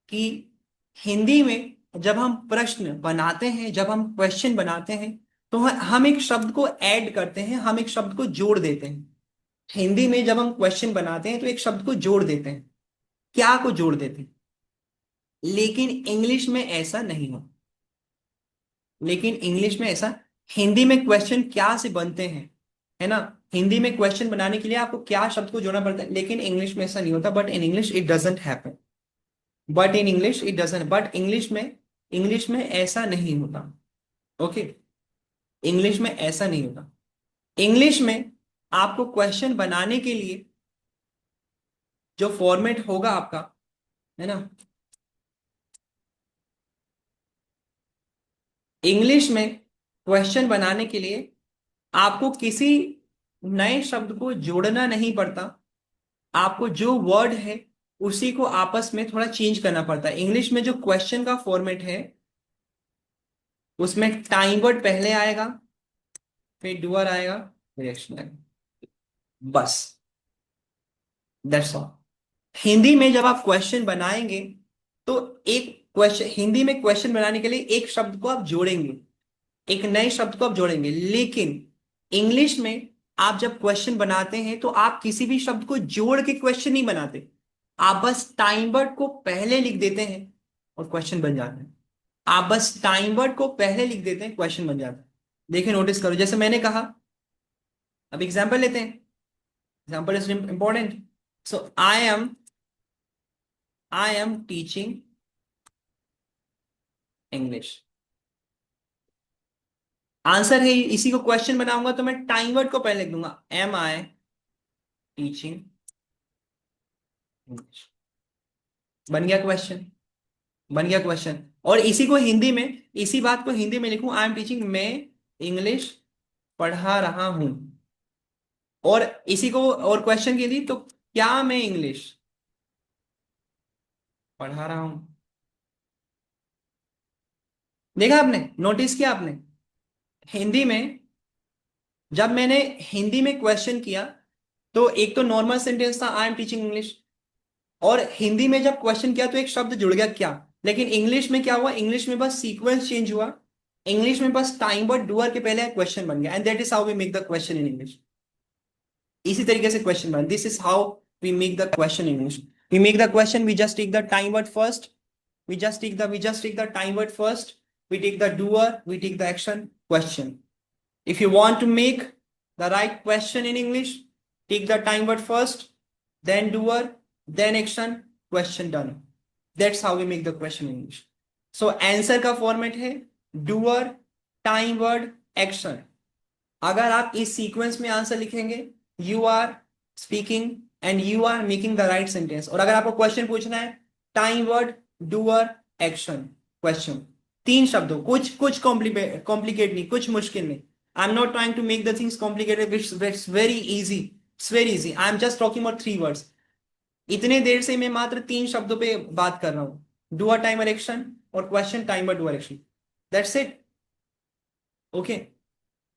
कि हिंदी में जब हम प्रश्न बनाते हैं, जब हम क्वेश्चन बनाते हैं, तो हम एक शब्द को ऐड करते हैं, हम एक शब्द को जोड़ देते हैं। हिंदी में जब हम क्वेश्चन बनाते हैं तो एक शब्द को जोड़ देते हैं, क्या को जोड़ देते हैं। लेकिन इंग्लिश में ऐसा नहीं हो, लेकिन इंग्लिश में ऐसा, हिंदी में क्वेश्चन क्या से बनते हैं, है ना। हिंदी में क्वेश्चन बनाने के लिए आपको क्या शब्द को जोड़ना पड़ता है, लेकिन इंग्लिश में ऐसा नहीं होता। But in English it doesn't happen, but in English it doesn't, but English में ऐसा नहीं होता। ओके, इंग्लिश में ऐसा नहीं होता। इंग्लिश में आपको क्वेश्चन बनाने के लिए जो फॉर्मेट होगा आपका, है ना, इंग्लिश में क्वेश्चन बनाने के लिए आपको किसी नए शब्द को जोड़ना नहीं पड़ता। आपको जो वर्ड है उसी को आपस में थोड़ा चेंज करना पड़ता है। इंग्लिश में जो क्वेश्चन का फॉर्मेट है उसमें टाइम वर्ड पहले आएगा, फिर डूअर आएगा, रिएक्शन आएगा, बस, दैट्स ऑल। हिंदी में जब आप क्वेश्चन बनाएंगे तो एक क्वेश्चन, हिंदी में क्वेश्चन बनाने के लिए एक शब्द को आप जोड़ेंगे, एक नए शब्द को आप जोड़ेंगे। लेकिन इंग्लिश में आप जब क्वेश्चन बनाते हैं तो आप किसी भी शब्द को जोड़ के क्वेश्चन नहीं बनाते, आप बस टाइम वर्ड को पहले लिख देते हैं और क्वेश्चन बन जाता है। आप बस टाइम वर्ड को पहले लिख देते हैं, क्वेश्चन बन जाता है। देखिए नोटिस करो, जैसे मैंने कहा, अब एग्जाम्पल लेते हैं, example is important. So I am teaching English, answer है, इसी को क्वेश्चन बनाऊंगा तो मैं टाइम वर्ड को पहले लिख दूंगा, एम आई टीचिंग इंग्लिश, बन गया क्वेश्चन, बन गया क्वेश्चन। और इसी को हिंदी में, इसी बात को हिंदी में लिखूं, आई एम टीचिंग, मैं इंग्लिश पढ़ा रहा हूं, और इसी को और क्वेश्चन के लिए तो क्या मैं इंग्लिश पढ़ा रहा हूं। देखा आपने, नोटिस किया आपने, हिंदी में जब मैंने हिंदी में क्वेश्चन किया तो एक तो नॉर्मल सेंटेंस था आई एम टीचिंग इंग्लिश, और हिंदी में जब क्वेश्चन किया तो एक शब्द जुड़ गया क्या। लेकिन इंग्लिश में क्या हुआ, इंग्लिश में बस सीक्वेंस चेंज हुआ, इंग्लिश में बस टाइम वर्ड डूअर के पहले क्वेश्चन बन गया, and that is how we make the question in English. इसी तरीके से क्वेश्चन बन, this is how we make the question in English. We make the question, we just take the time word first, we just take the time word first, we take the doer, we take the action, question. If you want to make the right question in English, take the time word first, then doer, then action, question done. That's how we make the question in English. So answer का format है doer, time word, action. अगर आप इस sequence में answer लिखेंगे, you are speaking and you are making the right sentence. और अगर आपको क्वेश्चन पूछना है, time word, doer, action, question, 3 शब्दों, कुछ कुछ कॉम्प्लिकेट नहीं, कुछ मुश्किल नहीं। I am not trying to make the things complicated, it's very easy, it's very easy. I am just talking about 3 words. इतने देर से मैं मात्र 3 शब्दों पे बात कर रहा हूं, डूअर, टाइमर, एक्शन, और question, timer, doer, action. That's it. Okay,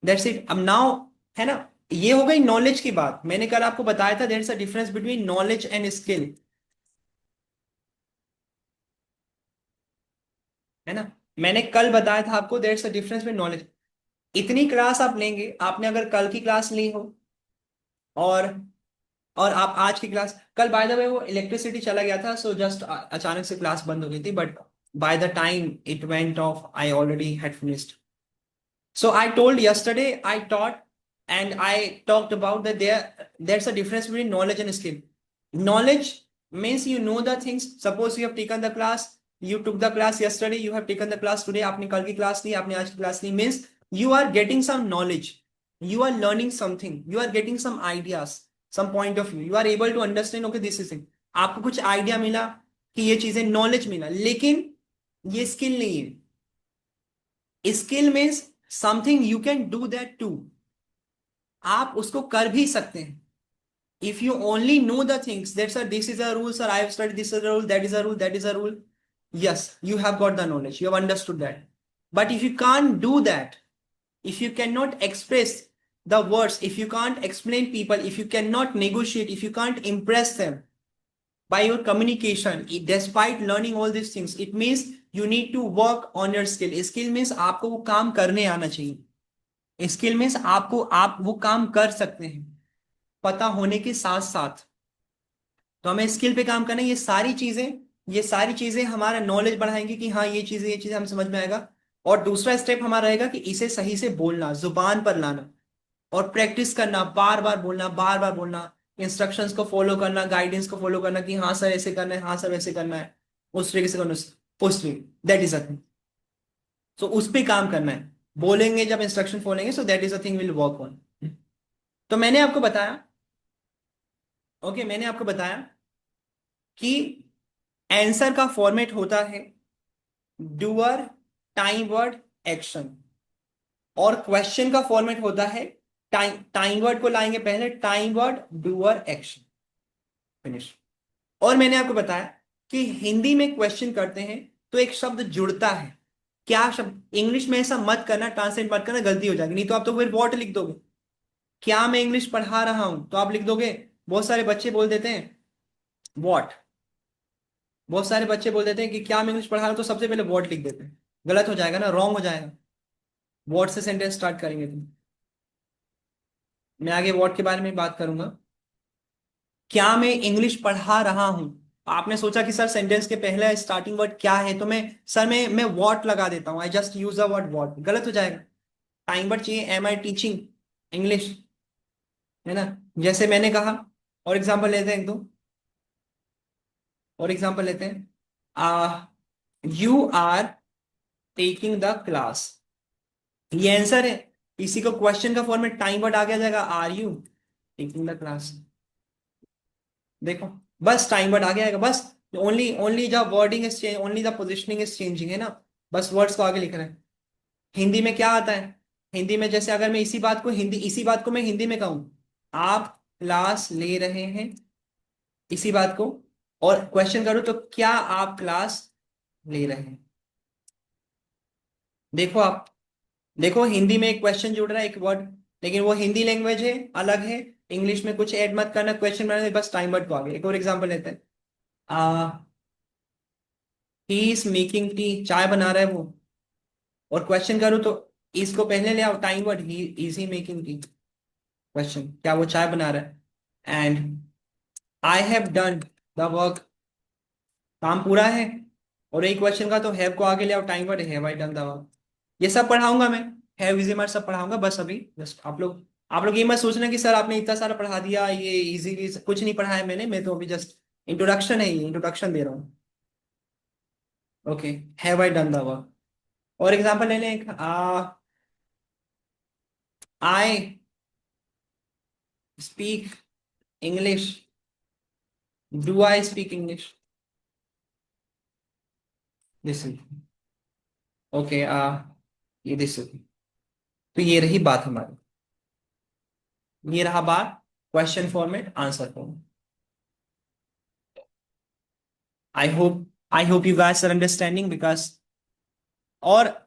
that's it. अब नाउ, है ना, ये हो गई नॉलेज की बात। मैंने कल आपको बताया था there is a difference between knowledge and skill, है ना। मैंने कल बताया था आपको there is a difference between knowledge. इतनी क्लास आप लेंगे, आपने अगर कल की क्लास ली हो, और आप आज की क्लास, कल बाय द वे वो इलेक्ट्रिसिटी चला गया था, सो जस्ट अचानक से क्लास बंद हो गई थी, but by the time it went of I already had finished. So I told yesterday, I taught and I talked about that there's a difference between knowledge and skill. Knowledge means you know the things. Suppose you have taken the class, you took the class yesterday, you have taken the class today, आपने कल की class ली, आपने आज की class ली, means you are getting some knowledge, you are learning something, you are getting some ideas, some point of view, you are able to understand, okay, this is it. आपको कुछ idea मिला कि ये चीजें, नॉलेज मिला, लेकिन ये स्किल नहीं है। Skill means something you can do that too, आप उसको कर भी सकते हैं। If you only know the things that's this is a rule, sir I have studied, this is a rule, that is a rule, that is a rule, yes, you have got the knowledge, you have understood that, but if you can't do that, if you cannot express the words, if you can't explain people, if you cannot negotiate, if you can't impress them by your communication, despite learning all these things, it means you need to work on your skill. skill means आपको वो काम करने आना चाहिए। Skill means आपको, आप वो काम कर सकते हैं पता होने के साथ साथ। तो हमें स्किल पे काम करना है। ये सारी चीजें हमारा नॉलेज बढ़ाएंगी कि हाँ, ये चीजें हमें समझ में आएगा। और दूसरा स्टेप हमारा रहेगा कि इसे सही से बोलना, जुबान पर लाना, और प्रैक्टिस करना, बार बार बोलना, बार बार बोलना, इंस्ट्रक्शंस को फॉलो करना, गाइडेंस को फॉलो करना कि हाँ सर ऐसे करना है, हाँ सर वैसे करना है, उस तरीके से करना, उस that is a thing. So उस पे काम करना है, बोलेंगे जब इंस्ट्रक्शन फॉलोएंगे, so that is a thing will work on. तो मैंने आपको बताया, ओके, मैंने आपको बताया कि आंसर का फॉर्मेट होता है डूअर, टाइम वर्ड, एक्शन, और क्वेश्चन का फॉर्मेट होता है टाइम वर्ड को लाएंगे पहले, time word, doer, action, finish. और मैंने आपको बताया कि हिंदी में क्वेश्चन करते हैं तो एक शब्द जुड़ता है। क्या शब्द? इंग्लिश में ऐसा मत करना, ट्रांसलेट मत करना, गलती हो जाएगी, नहीं तो आप तो फिर वॉट लिख दोगे। क्या मैं इंग्लिश पढ़ा रहा हूं तो आप लिख दोगे, बहुत सारे बच्चे बोल देते हैं वॉट, बहुत सारे बच्चे बोल देते हैं कि क्या मैं इंग्लिश पढ़ा रहा हूं, तो सबसे पहले वॉट लिख देते हैं। गलत हो जाएगा ना, रॉन्ग हो जाएगा। वॉट से सेंटेंस स्टार्ट करेंगे तुम, मैं आगे वॉट के बारे में बात करूंगा। क्या मैं इंग्लिश पढ़ा रहा हूं, आपने सोचा कि सर सेंटेंस के पहले स्टार्टिंग वर्ड क्या है, तो मैं वॉट लगा देता हूं, I just use a word what, गलत हो जाएगा। टाइम वर्ड चाहिए, एम आई टीचिंग इंग्लिश, है ना। जैसे मैंने कहा, और एग्जांपल लेते हैं एक दो, और एग्जांपल लेते हैं, you are taking the class, ये आंसर है। इसी को क्वेश्चन का फॉर्मेट टाइम वर्ड आ गया जाएगा, are you taking the class. देखो, बस टाइम वर्ड आ गया है, बस only only the wording is change, only the positioning is changing, है ना। बस वर्ड्स को आगे लिख रहे हैं। हिंदी में क्या आता है, हिंदी में जैसे अगर मैं इसी बात को मैं हिंदी में कहूं, आप क्लास ले रहे हैं, इसी बात को, और क्वेश्चन करो तो क्या आप क्लास ले रहे हैं। देखो आप, देखो हिंदी में एक क्वेश्चन जुड़ रहा है, एक वर्ड, लेकिन वो हिंदी लैंग्वेज है, अलग है। इंग्लिश में कुछ ऐड मत करना, क्वेश्चन बनाना, बस टाइम वर्ड को आगे। एक और एग्जांपल लेते हैं, ही इज मेकिंग टी, चाय बना रहा है वो। और क्वेश्चन करूँ तो इसको पहले ले आओ, time word, he is he making tea. Question, क्या वो चाय बना रहा है? And I have done the work, काम पूरा है। और एक क्वेश्चन का तो हैव को आगे ले आओ, time word, have I done the work. ये सब पढ़ाऊंगा मैं, हैव इजी मार सब पढ़ाऊंगा। बस अभी जस्ट आप लोग ये मत सोचना कि सर आपने इतना सारा पढ़ा दिया, ये इजीली कुछ नहीं पढ़ाया मैंने, मैं तो अभी जस्ट इंट्रोडक्शन है, ये इंट्रोडक्शन दे रहा हूँ। Okay, have I done the work. और एग्जांपल ले लें एक, I speak English, do I speak English, this is okay. ये दिस इज, तो ये रही बात हमारी, ये रहा बात question format answer format. I hope you guys are understanding because, और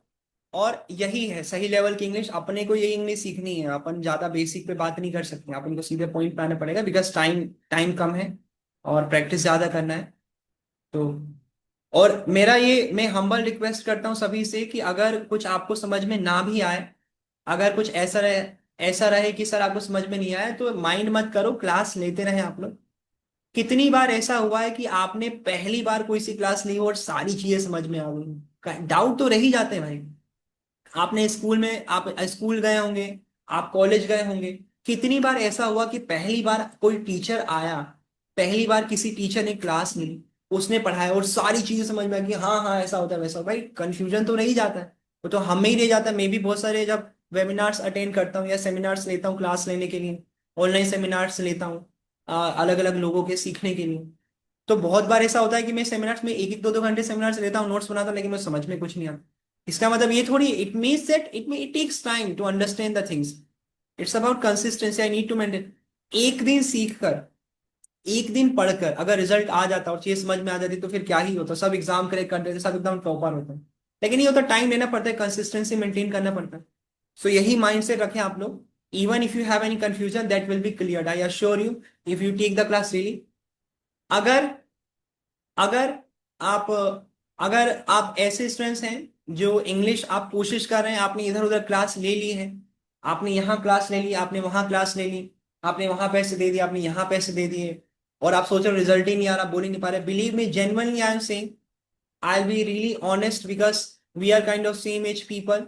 और यही है सही लेवल की इंग्लिश। अपने को ये इंग्लिश सीखनी है, अपन ज्यादा बेसिक पे बात नहीं कर सकते, अपन को सीधे पॉइंट पे आना पड़ेगा बिकॉज टाइम टाइम कम है और प्रैक्टिस ज्यादा करना है। तो और मेरा ये, मैं हम्बल रिक्वेस्ट करता हूँ सभी से कि अगर कुछ आपको समझ में ना भी आए, अगर कुछ ऐसा रहे कि सर आपको समझ में नहीं आया, तो माइंड मत करो, क्लास लेते रहे आप लोग। कितनी बार ऐसा हुआ है कि आपने पहली बार कोई सी क्लास ली हो और सारी चीजें समझ में आ गई? डाउट तो रह ही जाते हैं भाई। आपने स्कूल में, आप स्कूल गए होंगे, आप कॉलेज गए होंगे, कितनी बार ऐसा हुआ कि पहली बार कोई टीचर आया, पहली बार किसी टीचर ने क्लास ली, उसने पढ़ाया और सारी चीजें समझ में आ गई, हाँ हाँ ऐसा होता है वैसा होता है। भाई कंफ्यूजन तो नहीं जाता है, वो तो हमें ही रह जाता है। मैं भी बहुत सारे जब वेबिनार्स अटेंड करता हूँ या सेमिनार्स लेता हूँ क्लास लेने के लिए, ऑनलाइन सेमिनार्स लेता हूँ अलग अलग लोगों के सीखने के लिए, तो बहुत बार ऐसा होता है कि मैं सेमिनार्स में एक एक दो दो घंटे सेमिनार्स लेता हूँ, नोट्स बनाता हूँ, लेकिन मुझे समझ में कुछ नहीं आता। इसका मतलब ये थोड़ी, it means that it takes time to understand the things. It's about consistency, I need to maintain. एक दिन सीख कर, एक दिन पढ़कर अगर रिजल्ट आ जाता और चीज समझ में आ जाती, तो फिर क्या ही होता, सब एग्जाम क्रैक कर देते, सब एकदम टॉपर होते हैं। लेकिन ये होता, टाइम लेना पड़ता है, कंसिस्टेंसी मेंटेन करना पड़ता है। सो यही माइंड सेट रखें आप लोग। Even if you have any confusion that will be clear, I assure you, if you take the class really. अगर अगर आप अगर आप ऐसे स्टूडेंट्स हैं जो इंग्लिश आप कोशिश कर रहे हैं, आपने इधर उधर क्लास ले ली है, आपने यहाँ क्लास ले ली, आपने वहां क्लास ले ली, आपने वहां पैसे दे दिए, आपने यहाँ पैसे दे दिए, और आप सोच रहे हो रिजल्ट ही नहीं आ रहा, बोल ही नहीं पा रहे, believe me genuinely I am saying, I'll be really honest because we are kind of same age people,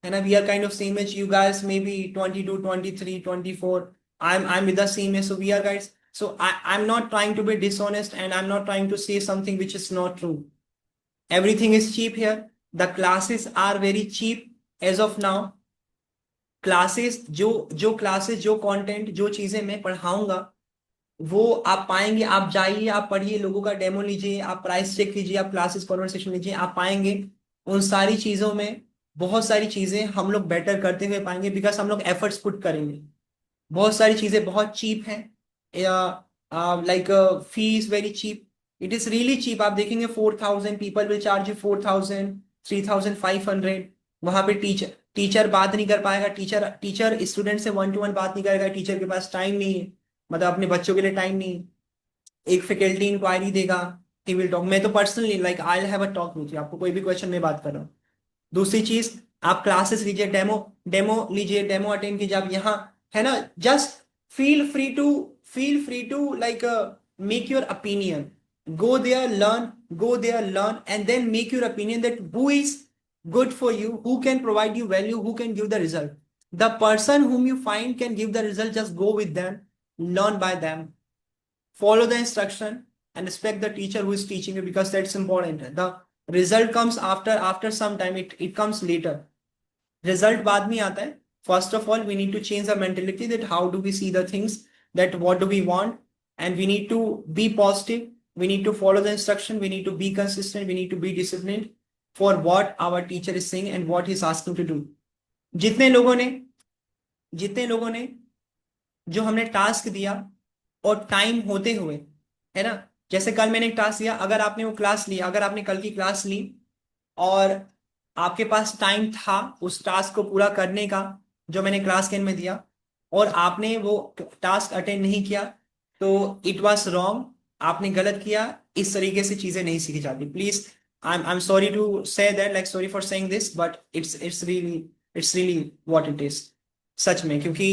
and we are kind of same age. You guys maybe 22, 23, 24. I'm with the same age, so we are guys. So I'm not trying to be dishonest, and I'm not trying to say something which is not true. Everything is cheap here. The classes are very cheap as of now. Classes जो classes, जो content, जो चीजें मैं पढ़ाऊंगा, वो आप पाएंगे। आप जाइए, आप पढ़िए, लोगों का डेमो लीजिए, आप प्राइस चेक कीजिए, आप क्लासेस कॉन्वर्सेशन लीजिए, आप पाएंगे उन सारी चीजों में बहुत सारी चीजें हम लोग बेटर करते हुए पाएंगे, बिकॉज हम लोग एफर्ट्स पुट करेंगे। बहुत सारी चीजें बहुत चीप हैं, like fee is very cheap, it is really cheap. आप देखेंगे 4,000 पीपल विल चार्ज यू 4,000, 3,500। वहां पे टीचर टीचर बात नहीं कर पाएगा, टीचर टीचर स्टूडेंट से वन टू वन बात नहीं करेगा, टीचर के पास टाइम नहीं है, मतलब अपने बच्चों के लिए टाइम नहीं है। एक फैकल्टी इंक्वायरी देगा, ही विल टॉक, मैं तो personally like I have a talk with you, आपको कोई भी क्वेश्चन में बात कर रहा हूँ। दूसरी चीज, आप क्लासेस लीजिए, डेमो डेमो लीजिए, डेमो अटेंड कीजिए, आप यहाँ, है ना, just feel free to feel free to like make your opinion, go there learn and then make your opinion that who is good for you, who can provide you value, who can give the result. The person whom you find can give the result, just go with them, learn by them, follow the instruction, and respect the teacher who is teaching you, because that's important. The result comes after some time, it comes later. Result बाद में आता है। First of all, we need to change the mentality that how do we see the things, that what do we want, and we need to be positive, we need to follow the instruction, we need to be consistent, we need to be disciplined for what our teacher is saying and what he's asking to do. जितने लोगों ने जितने लोगों ने जो हमने task दिया और टाइम होते हुए, है ना, जैसे कल मैंने एक टास्क दिया, अगर आपने वो क्लास ली, अगर आपने कल की क्लास ली और आपके पास टाइम था उस टास्क को पूरा करने का जो मैंने क्लास के एंड में दिया, और आपने वो टास्क अटेंड नहीं किया, तो इट वाज रॉन्ग, आपने गलत किया। इस तरीके से चीजें नहीं सीखी जाती। Please I'm sorry to say that, like sorry for saying this, but it's really what it is, सच में। क्योंकि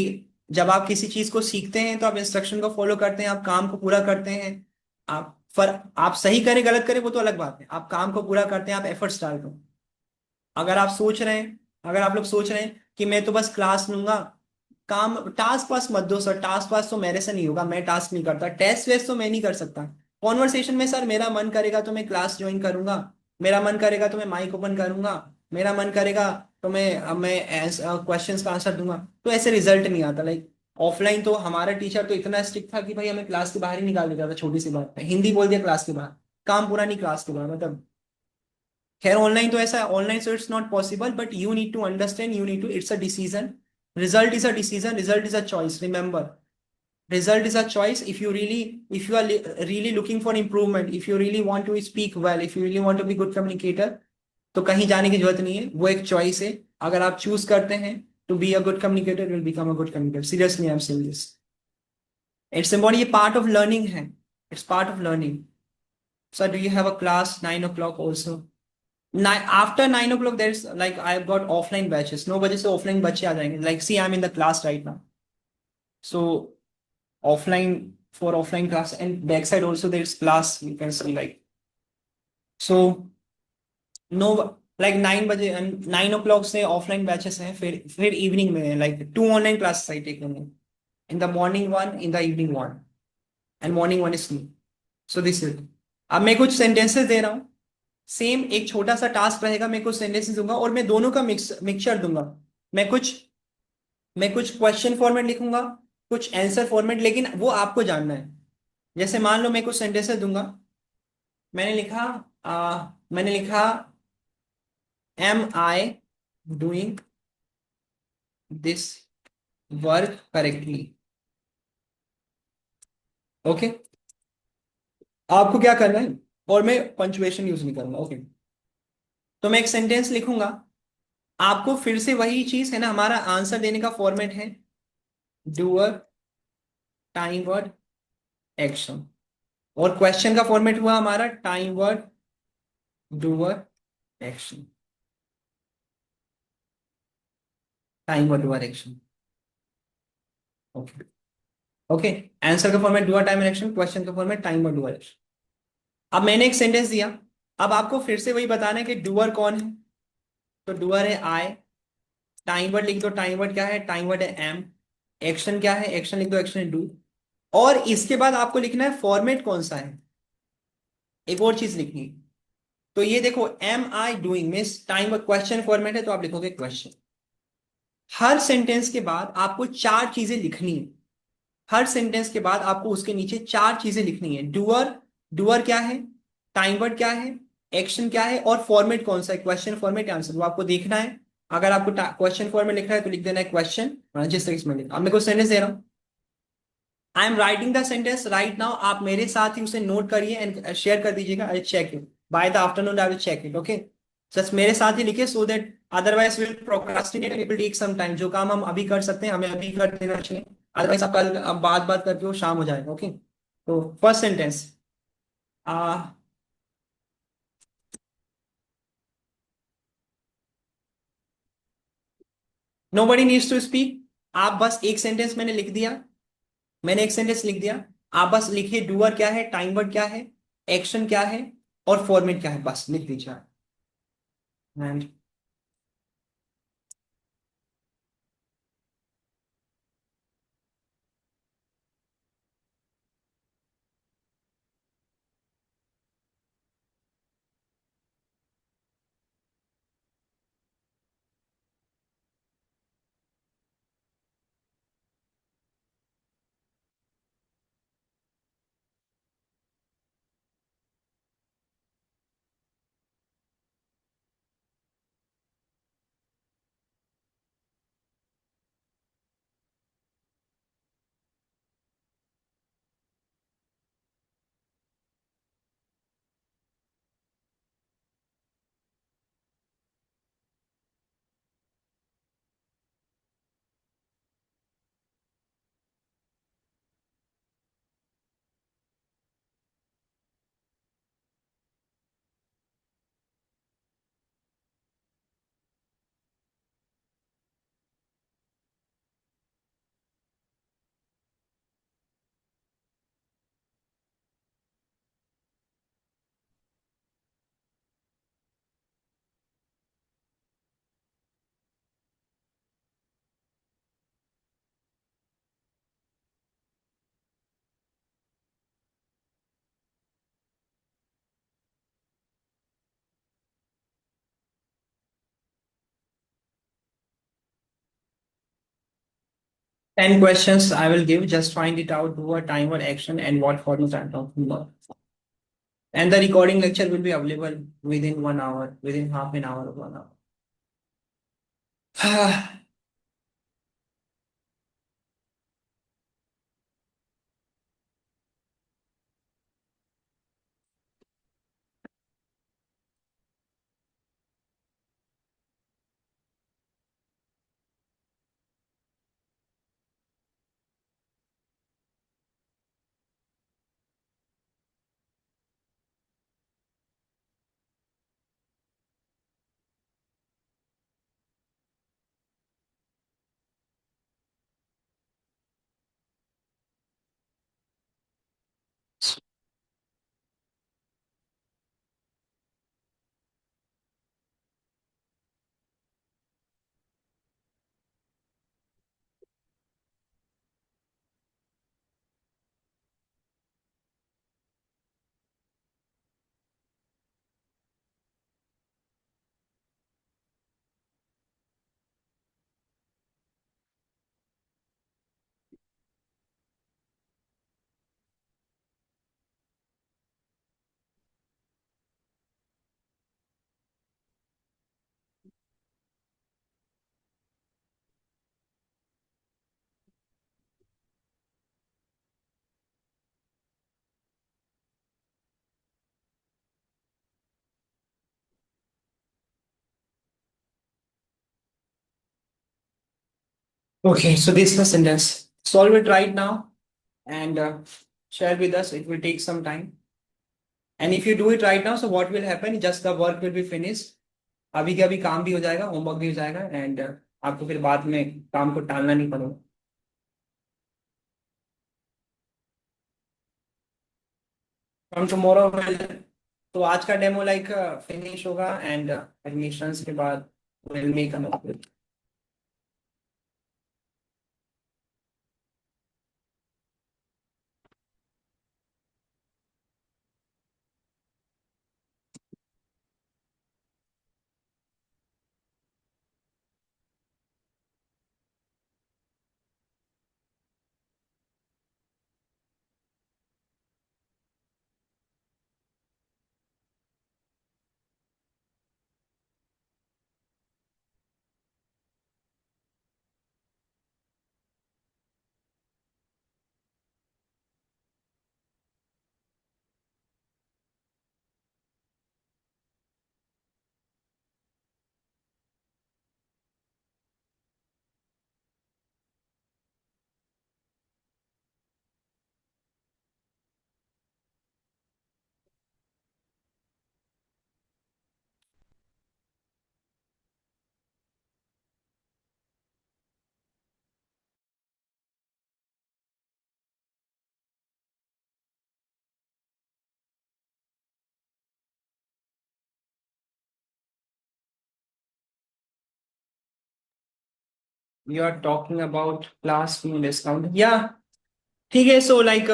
जब आप किसी चीज को सीखते हैं तो आप इंस्ट्रक्शन को फॉलो करते हैं, आप काम को पूरा करते हैं। आप फर आप सही करें गलत करें वो तो अलग बात है, आप काम को पूरा करते हैं, आप एफर्ट्स डालते हैं। अगर आप सोच रहे हैं, अगर आप लोग सोच रहे हैं कि मैं तो बस क्लास लूंगा, काम टास्क पास मत दो सर, टास्क पास तो मेरे से नहीं होगा, मैं टास्क नहीं करता, टेस्ट वेस्ट तो मैं नहीं कर सकता। कॉन्वर्सेशन में सर मेरा मन करेगा तो मैं क्लास ज्वाइन करूंगा, मेरा मन करेगा तो मैं माइक ओपन करूंगा, मेरा मन करेगा तो मैं क्वेश्चंस का आंसर दूंगा। तो ऐसे रिजल्ट नहीं आता। लाइक ऑफलाइन तो हमारा टीचर तो इतना स्ट्रिक्ट था कि भाई हमें क्लास के बाहर ही निकाल देता था, छोटी सी बात पे हिंदी बोल दिया क्लास के बाहर, काम पूरा नहीं क्लास के बाहर, मतलब। खैर ऑनलाइन तो ऐसा है, online so it's not possible, but you need to understand, you need to, it's a decision, result is a decision, result is a choice, remember. Result is a choice. If you are really looking for improvement, if you really want to speak well, if you really want to be good communicator, तो कहीं जाने की जरूरत नहीं है, वो एक choice है। अगर आप चूज करते हैं to be a good communicator, will become a good communicator, seriously I am saying this. It's important, ये पार्ट ऑफ लर्निंग है, it's part of learning. Sir do you have a class 9 o'clock also? After 9 o'clock there is like I have got offline batches, 9 बजे से ऑफलाइन बच्चे आ जाएंगे। Like see I am in the class right now, so offline, for offline class, and backside also there's class, you can see, like, so no, like 9 बजे, 9 o'clock से offline batches हैं, फिर इवनिंग में like 2 online classes I take only, in the morning one, in the evening one, and morning one is me. So this is, अब मैं कुछ sentences दे रहा हूँ, सेम एक छोटा सा टास्क रहेगा, मैं कुछ सेंटेंसेस दूंगा और मैं दोनों का मिक्सचर दूंगा। मैं कुछ मैं कुछ क्वेश्चन फॉर्मेट लिखूंगा, कुछ आंसर फॉर्मेट, लेकिन वो आपको जानना है। जैसे मान लो मैं कुछ सेंटेंसेस दूंगा, मैंने लिखा am I doing this work correctly. Okay, आपको क्या करना है, और मैं पंचुएशन यूज नहीं करूंगा। ओके, तो मैं एक सेंटेंस लिखूंगा, आपको फिर से वही चीज है ना, हमारा आंसर देने का फॉर्मेट है डूअर, टाइम वर्ड, एक्शन। और क्वेश्चन का फॉर्मेट हुआ हमारा time word, doer, action, time word, doer, action. Okay, okay, answer का format doer, time, action, question का format time word, doer, action. अब मैंने एक सेंटेंस दिया, अब आपको फिर से वही बताना है कि डूअर कौन है। तो डूअर है आई, टाइम वर्ड लिख दो, टाइम वर्ड क्या है, टाइम वर्ड है एम, एक्शन क्या है, एक्शन लिख दो, एक्शन है डू। और इसके बाद आपको लिखना है फॉर्मेट कौन सा है, एक और चीज लिखनी है। तो ये देखो, am I doing means time word, question format है तो आप लिखोगे क्वेश्चन। हर सेंटेंस के बाद आपको चार चीजें लिखनी है, हर सेंटेंस के बाद आपको उसके नीचे चार चीजें लिखनी है। डूअर, डूअर क्या है, टाइम वर्ड क्या है, एक्शन क्या है, और फॉर्मेट कौन सा है, क्वेश्चन फॉर्मेट आंसर, वो आपको देखना है। अगर आपको क्वेश्चन फॉर्मेट लिखना है तो लिख देना है क्वेश्चन, जिस तरीके से मैं लिखा। अब मैं कुछ सेंटेंस दे रहा हूँ, I am writing the sentence right now, आप मेरे साथ ही उसे नोट करिए एंड शेयर कर दीजिएगा। I check it by the afternoon, I will check it. Okay, just मेरे साथ ही लिखिए, so that otherwise will procrastinate, it will take some time. जो काम हम अभी कर सकते हैं हमें अभी कर देना चाहिए, अदरवाइज आप कल अब बात बात करके वो शाम हो जाएगा। ओके, तो first sentence, uh nobody needs to speak. आप बस एक सेंटेंस मैंने लिख दिया, मैंने एक सेंटेंस लिख दिया, आप बस लिखिए डूअर क्या है, टाइम वर्ड क्या है, एक्शन क्या है, और फॉर्मेट क्या है, बस लिख दीजिए। And 10 questions I will give. Just find it out, do a time or action, and what format I'm talking about. And the recording lecture will be available within 1 hour, within half an hour or 1 hour. Okay, so this is the sentence. Solve it right now and share with us. It will take some time. And if you do it right now, so what will happen? Just the work will be finished. अभी के अभी काम भी हो जाएगा, homework भी हो जाएगा, एंड आपको फिर बाद में काम को टालना नहीं पड़ेगा. फ्रॉम टुमारो तो आज का डेमो लाइक फिनिश होगा एंड एडमिशंस के बाद will make a. You are talking about class fee discount या. ठीक है, सो लाइक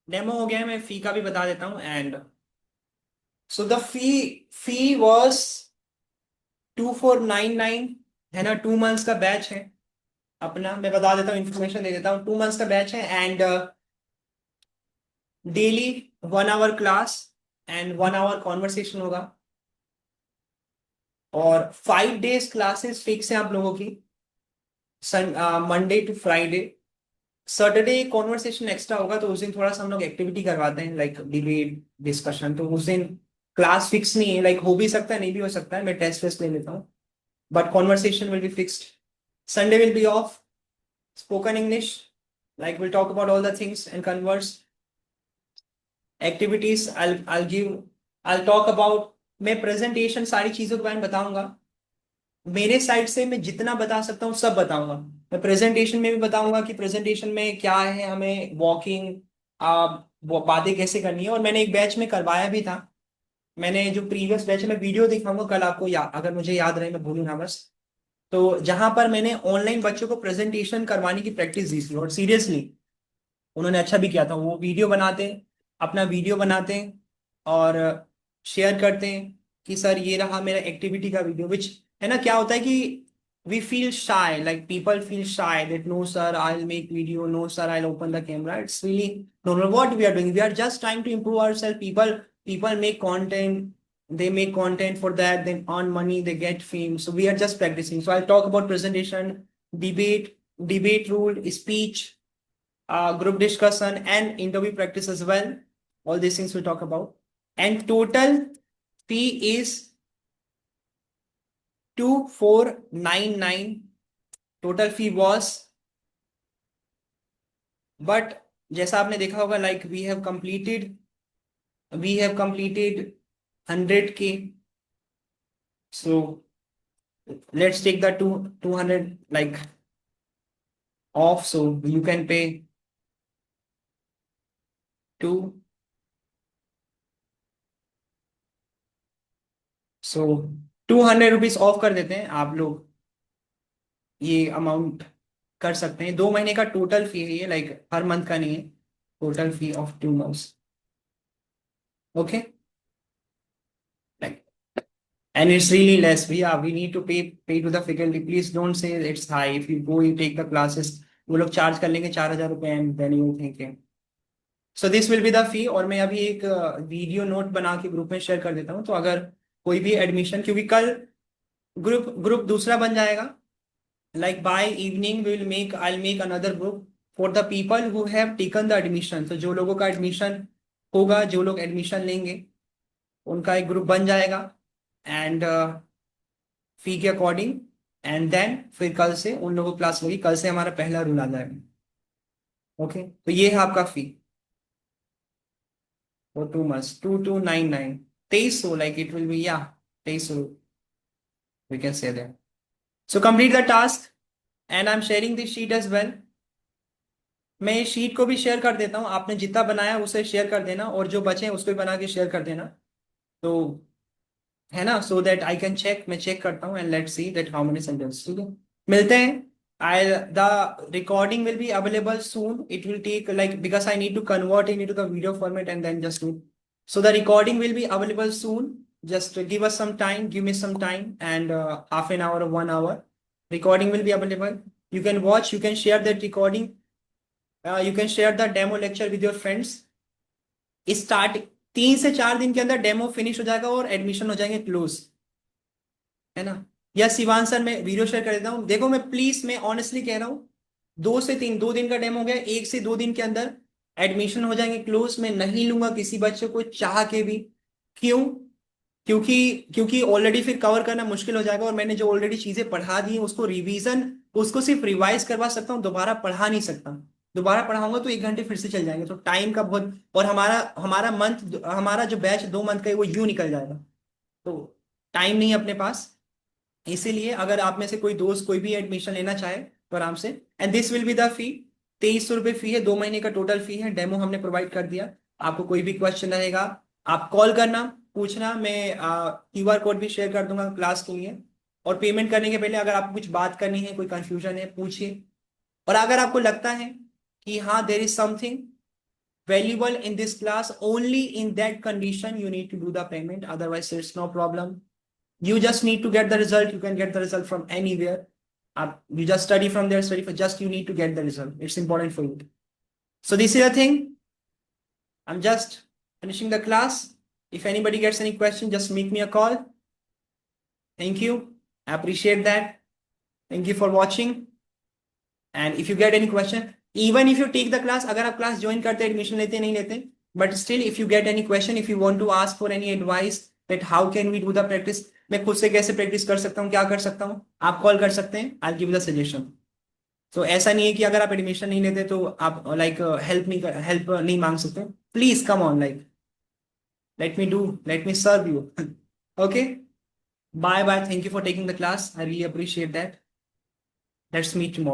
डेमो हो गया है, मैं फी का भी बता देता हूँ. And so the fee was 2499, है ना. 2 मंथ्स का बैच है अपना. मैं बता देता हूँ, इन्फॉर्मेशन दे देता हूँ. 2 मंथ्स का बैच है and daily 1 hour class and 1 hour conversation होगा. और 5 डेज क्लासेस फिक्स है आप लोगों की. Monday to Friday. Saturday conversation extra होगा, तो उस दिन थोड़ा सा हम लोग एक्टिविटी करवाते हैं लाइक डिबेट डिस्कशन. तो उस दिन क्लास फिक्स नहीं है, लाइक हो भी सकता है नहीं भी हो सकता है, मैं टेस्ट वेस्ट ले लेता हूँ. But conversation will be fixed. Sunday will be of. Spoken English, like we'll talk about all the things and converse. Activities I'll talk about. मैं प्रेजेंटेशन सारी चीजों के बारे में बताऊंगा. मेरे साइड से मैं जितना बता सकता हूँ सब बताऊंगा. मैं प्रेजेंटेशन में भी बताऊंगा कि प्रेजेंटेशन में क्या है, हमें वॉकिंग वो बातें कैसे करनी है. और मैंने एक बैच में करवाया भी था. मैंने जो प्रीवियस बैच में वीडियो दिखाऊंगा कल आपको, अगर मुझे याद रहे, मैं भूलूं ना बस. तो जहां पर मैंने ऑनलाइन बच्चों को प्रेजेंटेशन करवाने की प्रैक्टिस दी थी, और सीरियसली उन्होंने अच्छा भी किया था. वो वीडियो बनाते हैं, अपना वीडियो बनाते हैं और शेयर करते हैं कि सर ये रहा मेरा एक्टिविटी का वीडियो. विच है ना, क्या होता है कि we feel shy, like people feel shy that no sir, I'll make video, no sir, I'll open the camera. It's really normal. What we are doing, we are just trying to improve ourselves. People make content, they make content for that, they earn money, they get fame. So we are just practicing. So I'll talk about presentation, debate rule, speech, group discussion, and interview practice as well. All these things we'll talk about. And total fee is 2499. Total fee was, but जैसा आपने देखा होगा, like we have completed 100K. So let's take the 200 like off, so you can pay 2. So 200 rupees off कर देते हैं, आप लोग ये अमाउंट कर सकते हैं. 2 महीने का टोटल फी है ये, लाइक हर मंथ का नहीं है. Total fee of 2 months. Okay, like, and it's really less. We need to pay to the faculty. Please don't say it's high. If you go, you take the classes, वो लोग charge कर लेंगे 4,000 रुपए, and then you thinking. So this will be the fee. और मैं अभी एक video note बना के ग्रुप में शेयर कर देता हूँ. तो अगर कोई भी एडमिशन, क्योंकि कल ग्रुप दूसरा बन जाएगा, like by evening I'll make another group for the people who have taken the admission. तो जो लोगों का एडमिशन होगा, जो लोग एडमिशन लेंगे, उनका एक ग्रुप बन जाएगा एंड फी के अकॉर्डिंग. एंड देन फिर कल से उन लोगों को क्लास होगी. कल से हमारा पहला रूल आ जाएगा. ओके, तो ये है आपका fee for 2 months. 2299, 2300, like it will be, yeah, 2300, we can say that. So complete the task and I'm sharing this sheet as well. मैं इस शीट को भी शेयर कर देता हूँ. आपने जितना बनाया उसे शेयर कर देना, और जो बचे हैं उसको भी बना के शेयर कर देना. तो है ना, so that I can check, मैं चेक करता हूँ and let's see that how many sentence. ठीक है, मिलते हैं. I the recording will be available soon. It will take like, because I need to convert into the video format and then just do. So the recording will be available soon. Just give us some time, give me some time, and half an hour or 1 hour. Recording will be available. You can watch, you can share that recording. You can share the demo lecture with your friends. Start 3 से 4 दिन के अंदर demo finish हो जाएगा और admission हो जाएंगे close, है ना. या शिवान सर, मैं वीडियो शेयर कर देता हूँ. देखो, मैं ऑनेस्टली कह रहा हूँ, 2 से 3, 2 दिन का डेमो हो गया, 1 से 2 दिन के अंदर एडमिशन हो जाएंगे क्लोज. मैं नहीं लूंगा किसी बच्चे को चाह के भी. क्यों? क्योंकि ऑलरेडी फिर कवर करना मुश्किल हो जाएगा. और मैंने जो ऑलरेडी चीजें पढ़ा दी हैं उसको रिवीजन, उसको सिर्फ रिवाइज करवा सकता हूँ, दोबारा पढ़ा नहीं सकता. दोबारा पढ़ाऊंगा तो 1 घंटे फिर से चल जाएंगे. तो टाइम का बहुत, और हमारा जो बैच 2 मंथ का है वो यूं निकल जाएगा. तो टाइम नहीं है अपने पास. इसीलिए अगर आप में से कोई दोस्त कोई भी एडमिशन लेना चाहे तो आराम से. And this will be the fee. 2300 रुपये फी है. 2 महीने का टोटल फी है. डेमो हमने प्रोवाइड कर दिया. आपको कोई भी क्वेश्चन रहेगा, आप कॉल करना, पूछना. मैं QR कोड भी शेयर कर दूंगा क्लास के लिए. और पेमेंट करने के पहले अगर आपको कुछ बात करनी है, कोई कंफ्यूजन है, पूछिए. और अगर आपको लगता है कि हाँ, there is something valuable in this class, only in that condition you need to do the payment. Otherwise there's no problem. You just need to get the result. You can get the result from anywhere. You just study from there, study for, just you need to get the result. It's important for you. So this is the thing. I'm just finishing the class. If anybody gets any question, just make me a call. Thank you. I appreciate that. Thank you for watching. And if you get any question, even if you take the class, अगर आप class join करते, admission लेते नहीं लेते, but still if you get any question, if you want to ask for any advice that how can we do the practice, मैं खुद से कैसे प्रैक्टिस कर सकता हूँ, क्या कर सकता हूँ, आप कॉल कर सकते हैं. I'll give you the suggestion. तो ऐसा नहीं है कि अगर आप एडमिशन नहीं लेते तो आप लाइक हेल्प नहीं मांग सकते. Please come on, like let me serve you. Okay, bye. Thank you for taking the class. I really appreciate that. Let's meet tomorrow.